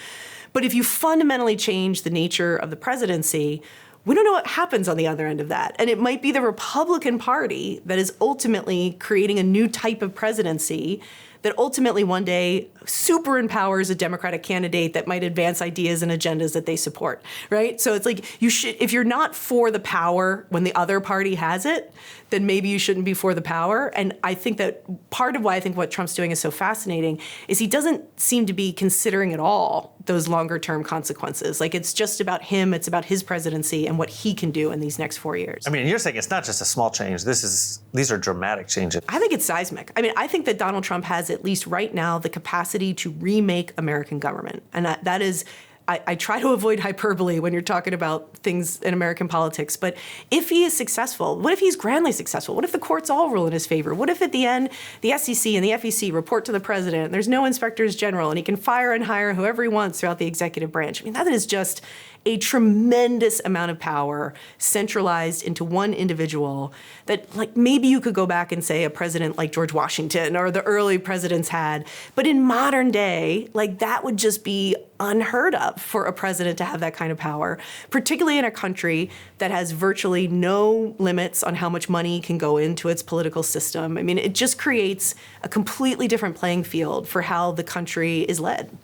But if you fundamentally change the nature of the presidency, we don't know what happens on the other end of that. And it might be the Republican Party that is ultimately creating a new type of presidency that ultimately one day super empowers a Democratic candidate that might advance ideas and agendas that they support, right? So it's like, if you're not for the power when the other party has it, then maybe you shouldn't be for the power. And I think that part of why I think what Trump's doing is so fascinating is he doesn't seem to be considering at all those longer term consequences. Like, it's just about him, it's about his presidency and what he can do in these next 4 years. I mean, you're saying it's not just a small change. These are dramatic changes. I think it's seismic. I mean, I think that Donald Trump has, at least right now, the capacity to remake American government. And that is I try to avoid hyperbole when you're talking about things in American politics, but if he is successful, what if he's grandly successful? What if the courts all rule in his favor? What if at the end the SEC and the FEC report to the president, there's no inspectors general, and he can fire and hire whoever he wants throughout the executive branch? I mean, that is just a tremendous amount of power centralized into one individual that, like, maybe you could go back and say a president like George Washington or the early presidents had. But in modern day, like, that would just be unheard of for a president to have that kind of power, particularly in a country that has virtually no limits on how much money can go into its political system. I mean, it just creates a completely different playing field for how the country is led.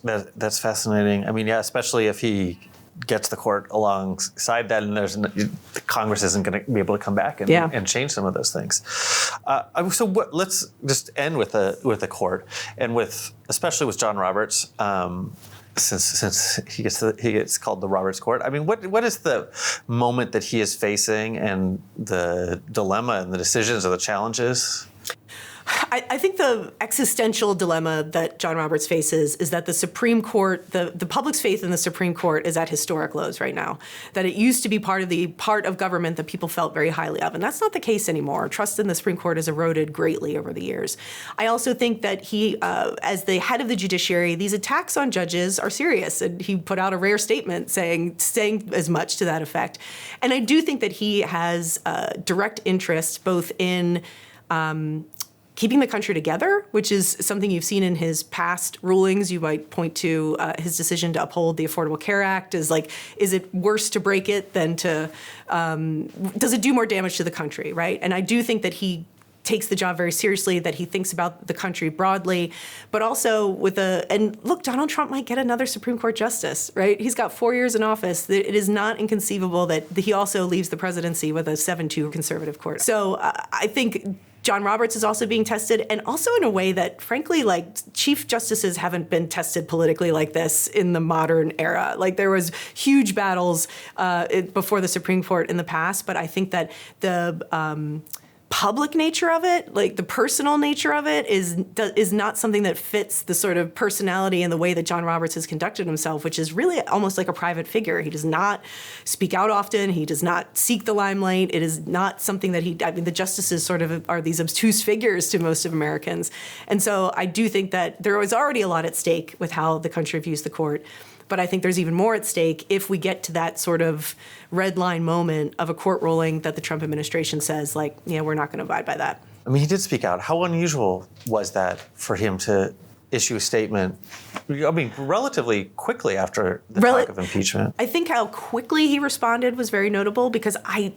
That's fascinating. I mean, yeah, especially if he gets the court alongside that, and the Congress isn't going to be able to come back and change some of those things. Let's just end with the court, and especially with John Roberts, since he gets called the Roberts Court. I mean, what is the moment that he is facing, and the dilemma, and the decisions, or the challenges? I think the existential dilemma that John Roberts faces is that the Supreme Court, the public's faith in the Supreme Court is at historic lows right now. That it used to be part of government that people felt very highly of, and that's not the case anymore. Trust in the Supreme Court has eroded greatly over the years. I also think that he, as the head of the judiciary, these attacks on judges are serious, and he put out a rare statement saying as much to that effect. And I do think that he has direct interest both in keeping the country together, which is something you've seen in his past rulings. You might point to his decision to uphold the Affordable Care Act as, like, is it worse to break it than to, does it do more damage to the country, right? And I do think that he takes the job very seriously, that he thinks about the country broadly, but also and look, Donald Trump might get another Supreme Court justice, right? He's got 4 years in office. It is not inconceivable that he also leaves the presidency with a 7-2 conservative court. So I think John Roberts is also being tested, and also in a way that, frankly, like, chief justices haven't been tested politically like this in the modern era. Like, there was huge battles before the Supreme Court in the past, but I think that the public nature of it, like the personal nature of it, is not something that fits the sort of personality and the way that John Roberts has conducted himself, which is really almost like a private figure. He does not speak out often. He does not seek the limelight. It is not something that the justices sort of are these obtuse figures to most of Americans. And so I do think that there was already a lot at stake with how the country views the court. But I think there's even more at stake if we get to that sort of red line moment of a court ruling that the Trump administration says, like, yeah, we're not going to abide by that. I mean, he did speak out. How unusual was that for him to issue a statement, I mean, relatively quickly after the talk of impeachment? I think how quickly he responded was very notable, because I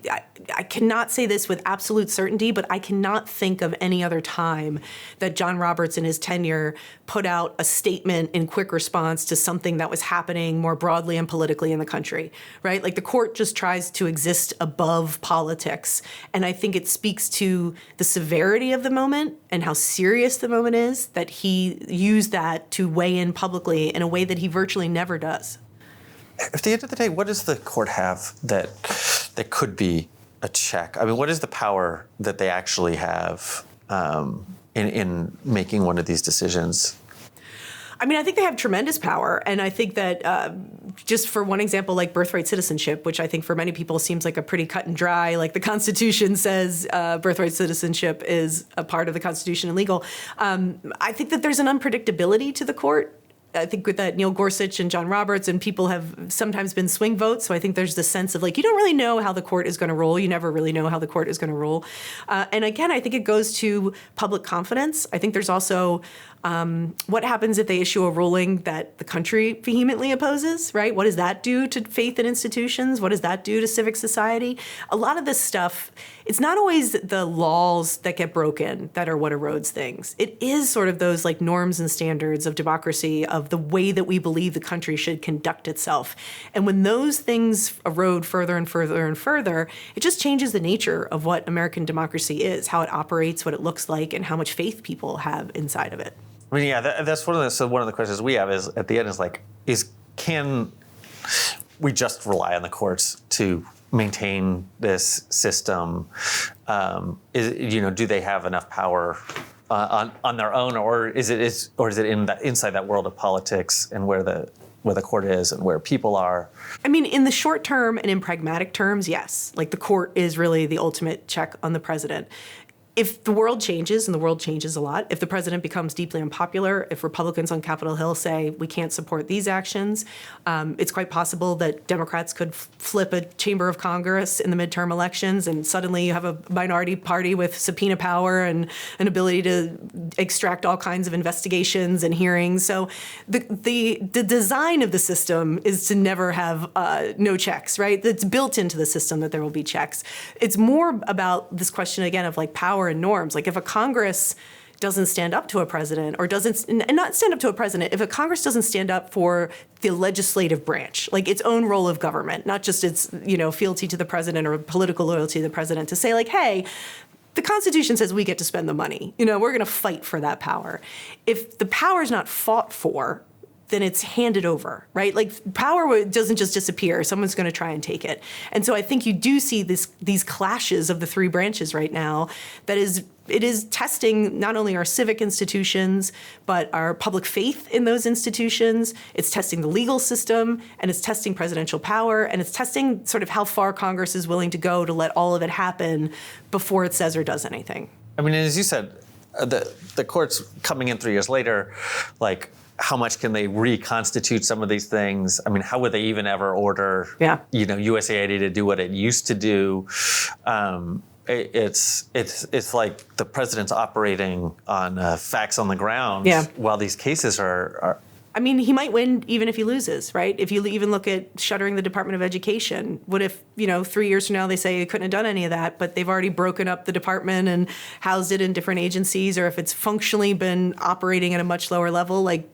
cannot say this with absolute certainty, but I cannot think of any other time that John Roberts in his tenure put out a statement in quick response to something that was happening more broadly and politically in the country, right? Like, the court just tries to exist above politics. And I think it speaks to the severity of the moment and how serious the moment is that he used that to weigh in publicly in a way that he virtually never does. At the end of the day, what does the court have that could be a check? I mean, what is the power that they actually have in making one of these decisions? I mean, I think they have tremendous power. And I think that just for one example, like birthright citizenship, which I think for many people seems like a pretty cut and dry, like the Constitution says birthright citizenship is a part of the Constitution and legal. I think that there's an unpredictability to the court. I think with that Neil Gorsuch and John Roberts and people have sometimes been swing votes. So I think there's this sense of, like, you don't really know how the court is going to rule. You never really know how the court is going to rule. And again, I think it goes to public confidence. I think there's also what happens if they issue a ruling that the country vehemently opposes, right? What does that do to faith in institutions? What does that do to civic society? A lot of this stuff, it's not always the laws that get broken that are what erodes things. It is sort of those, like, norms and standards of democracy, of the way that we believe the country should conduct itself. And when those things erode further and further and further, it just changes the nature of what American democracy is, how it operates, what it looks like, and how much faith people have inside of it. I mean, yeah, that's one of the questions we have is at the end is, like, can we just rely on the courts to maintain this system? Do they have enough power on their own, or is it inside that world of politics and where the court is and where people are. I mean, in the short term and in pragmatic terms, yes. Like the court is really the ultimate check on the president. If the world changes, and the world changes a lot, if the president becomes deeply unpopular, if Republicans on Capitol Hill say we can't support these actions, it's quite possible that Democrats could flip a chamber of Congress in the midterm elections, and suddenly you have a minority party with subpoena power and an ability to extract all kinds of investigations and hearings. So the design of the system is to never have no checks, right? It's built into the system that there will be checks. It's more about this question again of like power and norms. Like if a Congress doesn't stand up to a president or doesn't, and not stand up to a president, if a Congress doesn't stand up for the legislative branch, like its own role of government, not just its, fealty to the president or political loyalty to the president, to say like, hey, the Constitution says we get to spend the money. We're going to fight for that power. If the power is not fought for, then it's handed over, right? Like power doesn't just disappear. Someone's going to try and take it. And so I think you do see these clashes of the three branches right now. It is testing not only our civic institutions, but our public faith in those institutions. It's testing the legal system, and it's testing presidential power, and it's testing sort of how far Congress is willing to go to let all of it happen before it says or does anything. I mean, as you said, the court's coming in 3 years later, like, how much can they reconstitute some of these things? I mean, how would they even ever order, USAID to do what it used to do? It's like the president's operating on facts on the ground while these cases are. I mean, he might win even if he loses, right? If you even look at shuttering the Department of Education, what if, 3 years from now they say you couldn't have done any of that, but they've already broken up the department and housed it in different agencies, or if it's functionally been operating at a much lower level, like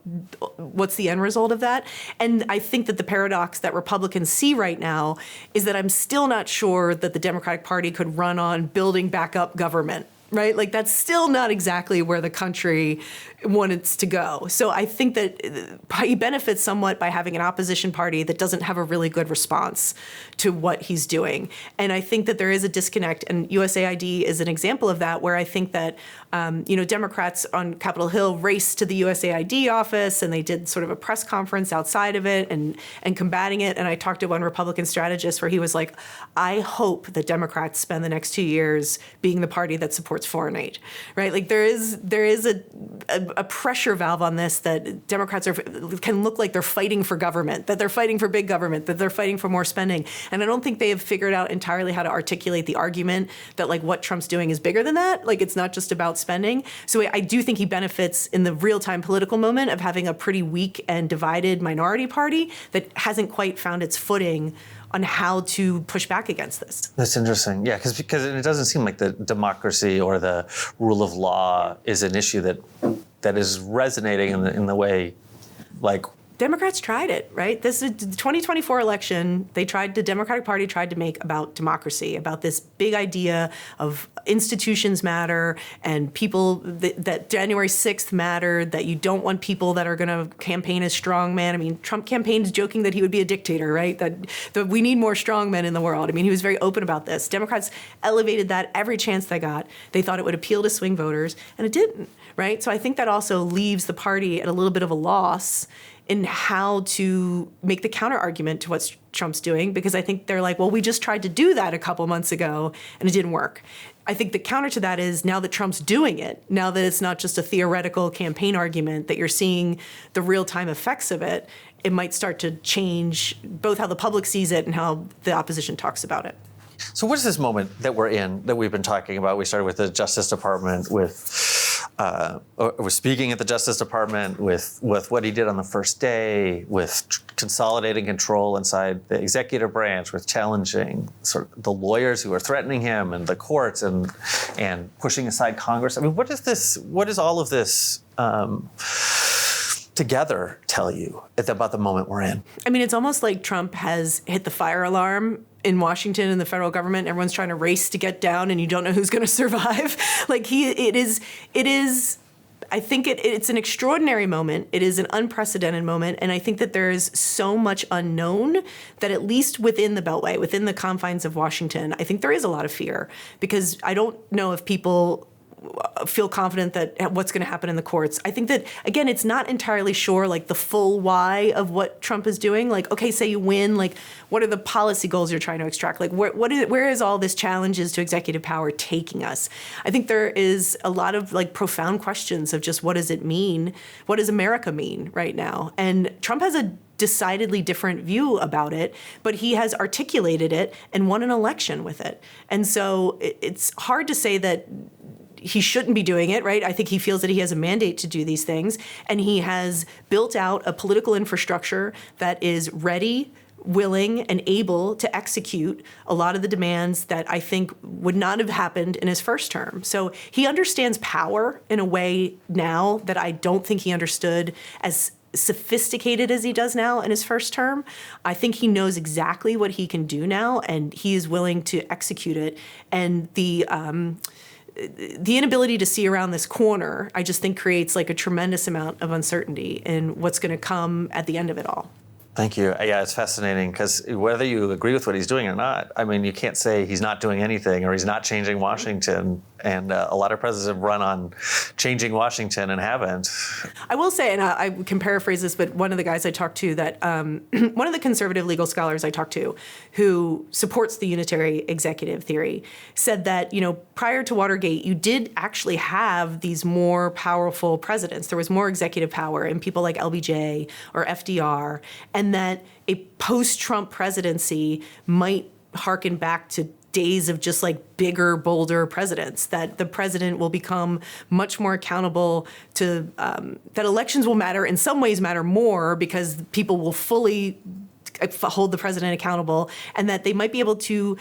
what's the end result of that? And I think that the paradox that Republicans see right now is that I'm still not sure that the Democratic Party could run on building back up government. Right? Like that's still not exactly where the country wants to go. So I think that he benefits somewhat by having an opposition party that doesn't have a really good response to what he's doing. And I think that there is a disconnect, and USAID is an example of that, where I think that, Democrats on Capitol Hill raced to the USAID office and they did sort of a press conference outside of it and combating it. And I talked to one Republican strategist where he was like, I hope that Democrats spend the next 2 years being the party that supports foreign aid, right? Like there is a pressure valve on this that Democrats can look like they're fighting for government, that they're fighting for big government, that they're fighting for more spending. And I don't think they have figured out entirely how to articulate the argument that like what Trump's doing is bigger than that. Like it's not just about spending. So I do think he benefits in the real-time political moment of having a pretty weak and divided minority party that hasn't quite found its footing on how to push back against this. That's interesting. Yeah, because it doesn't seem like the democracy or the rule of law is an issue that is resonating in the way, like. Democrats tried it, right? This is the 2024 election. The Democratic Party tried to make about democracy, about this big idea of institutions matter and people that January 6th mattered, that you don't want people that are going to campaign as strongmen. I mean, Trump campaigned joking that he would be a dictator, right? That we need more strongmen in the world. I mean, he was very open about this. Democrats elevated that every chance they got. They thought it would appeal to swing voters, and it didn't, right? So I think that also leaves the party at a little bit of a loss in how to make the counter argument to what Trump's doing, because I think they're like, well, we just tried to do that a couple months ago and it didn't work. I think the counter to that is now that Trump's doing it, now that it's not just a theoretical campaign argument, that you're seeing the real-time effects of it, it might start to change both how the public sees it and how the opposition talks about it. So what is this moment that we're in that we've been talking about? We started with the Justice Department, we're speaking at the Justice Department, with what he did on the first day, with consolidating control inside the executive branch, with challenging sort of the lawyers who are threatening him and the courts and pushing aside Congress. I mean, what does all of this together tell you about the moment we're in? I mean, it's almost like Trump has hit the fire alarm in Washington and the federal government. Everyone's trying to race to get down, and you don't know who's going to survive. Like it is. I think it's an extraordinary moment. It is an unprecedented moment, and I think that there is so much unknown that at least within the Beltway, within the confines of Washington, I think there is a lot of fear, because I don't know if people feel confident that what's going to happen in the courts. I think that, again, it's not entirely sure, like, the full why of what Trump is doing. Like, okay, say you win, like, what are the policy goals you're trying to extract? Like, where is all this challenges to executive power taking us? I think there is a lot of, like, profound questions of just what does it mean? What does America mean right now? And Trump has a decidedly different view about it, but he has articulated it and won an election with it. And so it's hard to say that he shouldn't be doing it, right? I think he feels that he has a mandate to do these things, and he has built out a political infrastructure that is ready, willing, and able to execute a lot of the demands that I think would not have happened in his first term. So he understands power in a way now that I don't think he understood as sophisticated as he does now in his first term. I think he knows exactly what he can do now, and he is willing to execute it. And the inability to see around this corner, I just think creates like a tremendous amount of uncertainty in what's going to come at the end of it all. Thank you. Yeah, it's fascinating because whether you agree with what he's doing or not, I mean, you can't say he's not doing anything or he's not changing Washington. And a lot of presidents have run on changing Washington and haven't. I will say, and I can paraphrase this, but one of the guys I talked to that, one of the conservative legal scholars I talked to who supports the unitary executive theory said that, prior to Watergate, you did actually have these more powerful presidents. There was more executive power in people like LBJ or FDR, and that a post-Trump presidency might harken back to days of just like bigger, bolder presidents, that the president will become much more accountable to, that elections will matter, in some ways matter more because people will fully hold the president accountable, and that they might be able to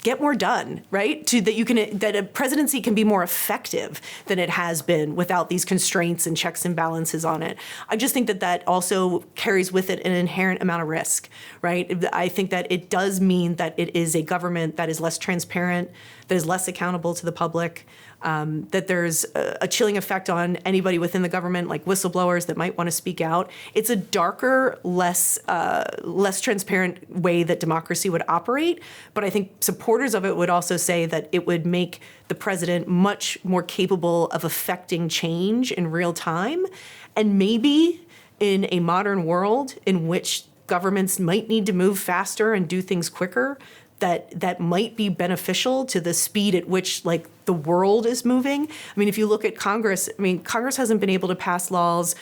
get more done, right? That a presidency can be more effective than it has been without these constraints and checks and balances on it. I just think that also carries with it an inherent amount of risk, right? I think that it does mean that it is a government that is less transparent, that is less accountable to the public, that there's a chilling effect on anybody within the government, like whistleblowers that might want to speak out. It's a darker, less transparent way that democracy would operate. But I think supporters of it would also say that it would make the president much more capable of affecting change in real time. And maybe in a modern world in which governments might need to move faster and do things quicker, that might be beneficial to the speed at which like the world is moving. I mean, if you look at Congress, Congress hasn't been able to pass laws.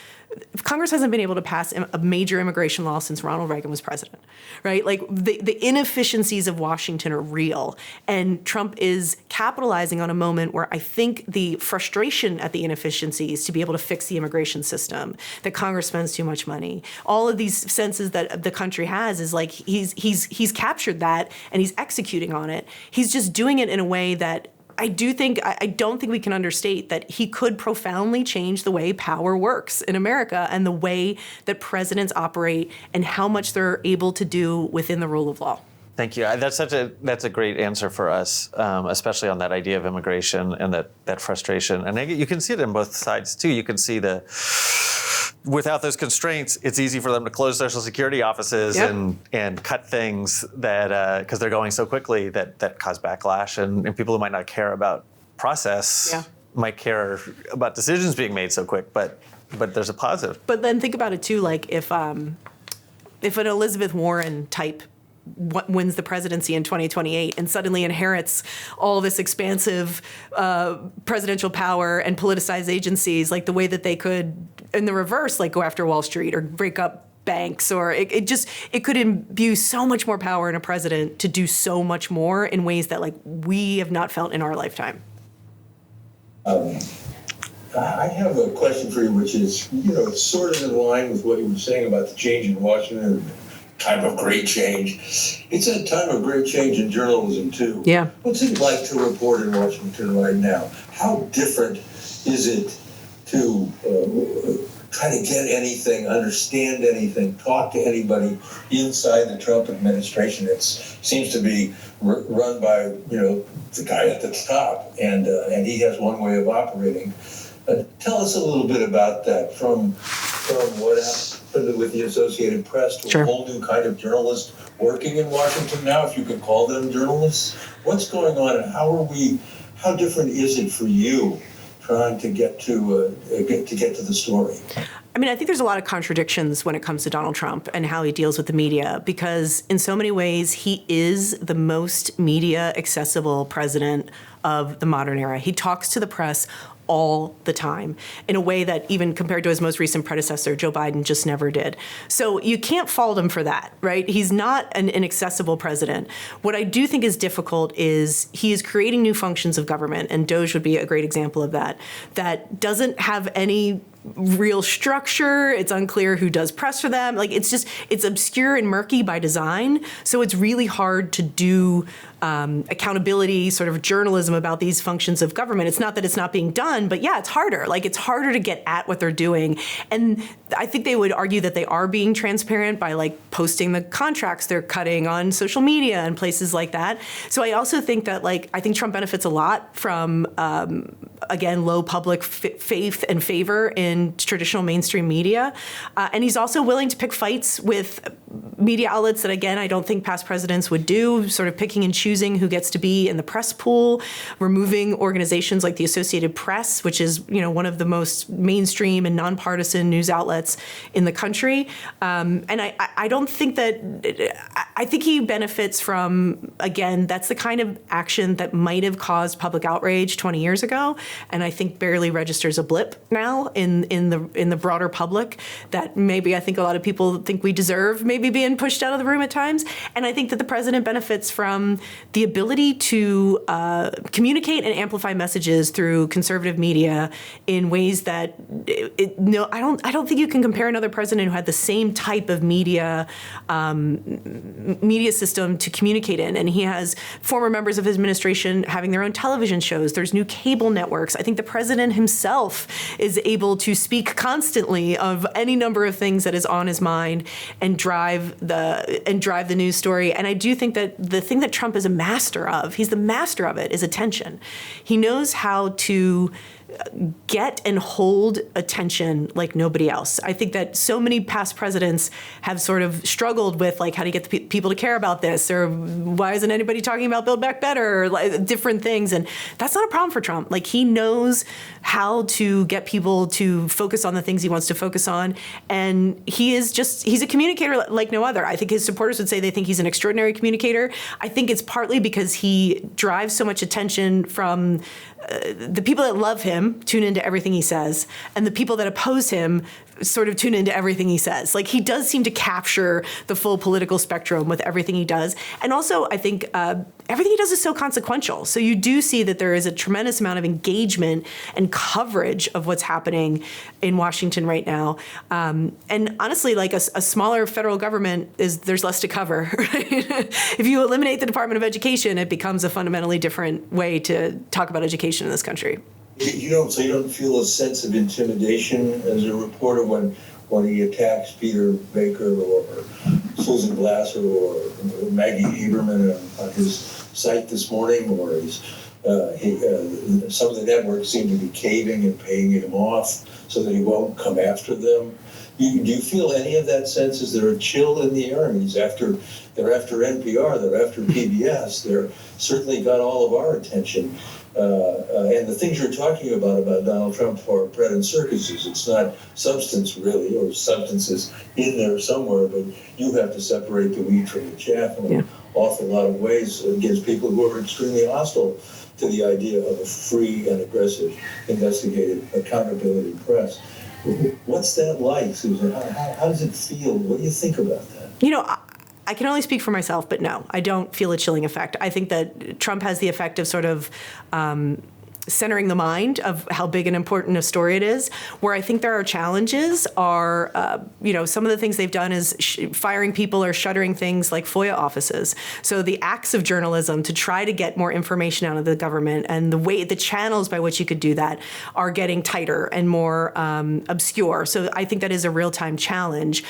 Congress hasn't been able to pass a major immigration law since Ronald Reagan was president, right? Like the inefficiencies of Washington are real, and Trump is capitalizing on a moment where I think the frustration at the inefficiencies to be able to fix the immigration system, that Congress spends too much money, all of these senses that the country has is like he's captured that and he's executing on it. He's just doing it in a way that I don't think we can understate that he could profoundly change the way power works in America and the way that presidents operate and how much they're able to do within the rule of law. Thank you. That's a great answer for us, especially on that idea of immigration and that frustration. And you can see it in both sides too. You can see without those constraints, it's easy for them to close Social Security offices and cut things that because they're going so quickly that cause backlash, and people who might not care about process might care about decisions being made so quick. But there's a positive. But then think about it too, like if an Elizabeth Warren type wins the presidency in 2028 and suddenly inherits all this expansive presidential power and politicized agencies, like the way that they could, in the reverse, like go after Wall Street or break up banks, or it could imbue so much more power in a president to do so much more in ways that like we have not felt in our lifetime. I have a question for you, which is, it's sort of in line with what you were saying about the change in Washington. Time of great change. It's a time of great change in journalism, too. Yeah. What's it like to report in Washington right now? How different is it to try to get anything, understand anything, talk to anybody inside the Trump administration? It seems to be run by, the guy at the top, and he has one way of operating. Tell us a little bit about that from what happened. with the Associated Press to Sure. a whole new kind of journalist working in Washington now, if you can call them journalists. What's going on, and how different is it for you trying to get to the story? I mean, I think there's a lot of contradictions when it comes to Donald Trump and how he deals with the media, because in so many ways, he is the most media accessible president of the modern era. He talks to the press all the time in a way that even compared to his most recent predecessor, Joe Biden, just never did. So you can't fault him for that, right? He's not an inaccessible president. What I do think is difficult is he is creating new functions of government, and DOJ would be a great example of that, that doesn't have any real structure. It's unclear who does press for them. Like, it's obscure and murky by design. So it's really hard to do accountability, sort of journalism about these functions of government. It's not that it's not being done, but yeah, it's harder. Like, it's harder to get at what they're doing. And I think they would argue that they are being transparent by like posting the contracts they're cutting on social media and places like that. So I also think that I think Trump benefits a lot from, again, low public faith and favor in traditional mainstream media. And he's also willing to pick fights with media outlets that, again, I don't think past presidents would do, sort of picking and choosing who gets to be in the press pool, removing organizations like the Associated Press, which is, one of the most mainstream and nonpartisan news outlets in the country. And I don't think I think he benefits from, again, that's the kind of action that might have caused public outrage 20 years ago, and I think barely registers a blip now in the broader public that maybe I think a lot of people think we deserve maybe being pushed out of the room at times. And I think that the president benefits from the ability to communicate and amplify messages through conservative media in ways that I don't think you can compare another president who had the same type of media system to communicate in. And he has former members of his administration having their own television shows. There's new cable networks. I think the president himself is able to speak constantly of any number of things that is on his mind and drive the news story. And I do think that the thing that Trump is a master of, he's the master of it, is attention. He knows how to get and hold attention like nobody else. I think that so many past presidents have sort of struggled with how to get the people to care about this, or why isn't anybody talking about Build Back Better, or different things. And that's not a problem for Trump. He knows how to get people to focus on the things he wants to focus on. And he's a communicator like no other. I think his supporters would say they think he's an extraordinary communicator. I think it's partly because he drives so much attention from the people that love him tune into everything he says, and the people that oppose him sort of tune into everything he says. He does seem to capture the full political spectrum with everything he does. And also, I think everything he does is so consequential. So you do see that there is a tremendous amount of engagement and coverage of what's happening in Washington right now. And honestly, a smaller federal government there's less to cover. Right? If you eliminate the Department of Education, it becomes a fundamentally different way to talk about education in this country. You don't feel a sense of intimidation as a reporter when he attacks Peter Baker or Susan Glasser or Maggie Haberman on his site this morning, or some of the networks seem to be caving and paying him off so that he won't come after them. Do you feel any of that sense? Is there a chill in the air? I mean, they're after NPR, they're after PBS, they're certainly got all of our attention. And the things you're talking about Donald Trump are bread and circuses. It's not substance, really, or substances in there somewhere, but you have to separate the wheat from the chaff in an awful lot of ways against people who are extremely hostile to the idea of a free and aggressive investigative accountability press. What's that like, Susan? How does it feel? What do you think about that? I can only speak for myself, but no, I don't feel a chilling effect. I think that Trump has the effect of sort of centering the mind of how big and important a story it is. Where I think there are challenges are, some of the things they've done is firing people or shuttering things like FOIA offices. So the acts of journalism to try to get more information out of the government and the channels by which you could do that are getting tighter and more obscure. So I think that is a real-time challenge.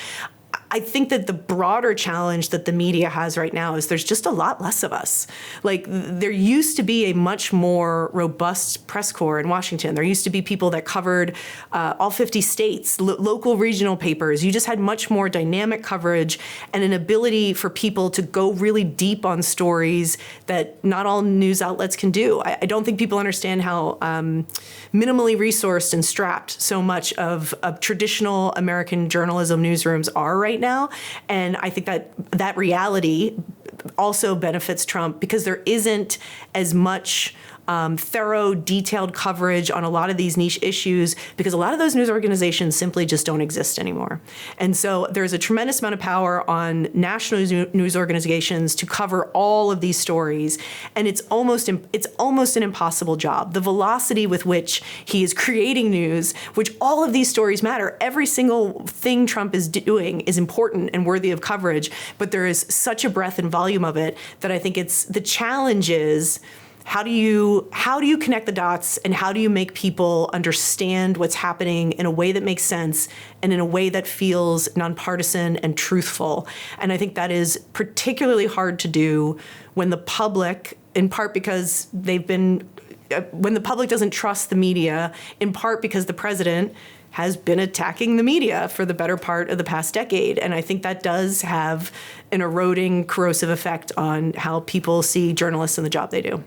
I think that the broader challenge that the media has right now is there's just a lot less of us. Like, there used to be a much more robust press corps in Washington. There used to be people that covered all 50 states, local regional papers. You just had much more dynamic coverage and an ability for people to go really deep on stories that not all news outlets can do. I don't think people understand how minimally resourced and strapped so much of traditional American journalism newsrooms are right now. And I think that reality also benefits Trump because there isn't as much thorough, detailed coverage on a lot of these niche issues because a lot of those news organizations simply just don't exist anymore. And so there's a tremendous amount of power on national news organizations to cover all of these stories, and it's almost an impossible job. The velocity with which he is creating news, which all of these stories matter, every single thing Trump is doing is important and worthy of coverage, but there is such a breadth and volume of it that I think the challenge is, how do you connect the dots and how do you make people understand what's happening in a way that makes sense and in a way that feels nonpartisan and truthful? And I think that is particularly hard to do when the public, in part because when the public doesn't trust the media, in part because the president has been attacking the media for the better part of the past decade. And I think that does have an eroding, corrosive effect on how people see journalists and the job they do.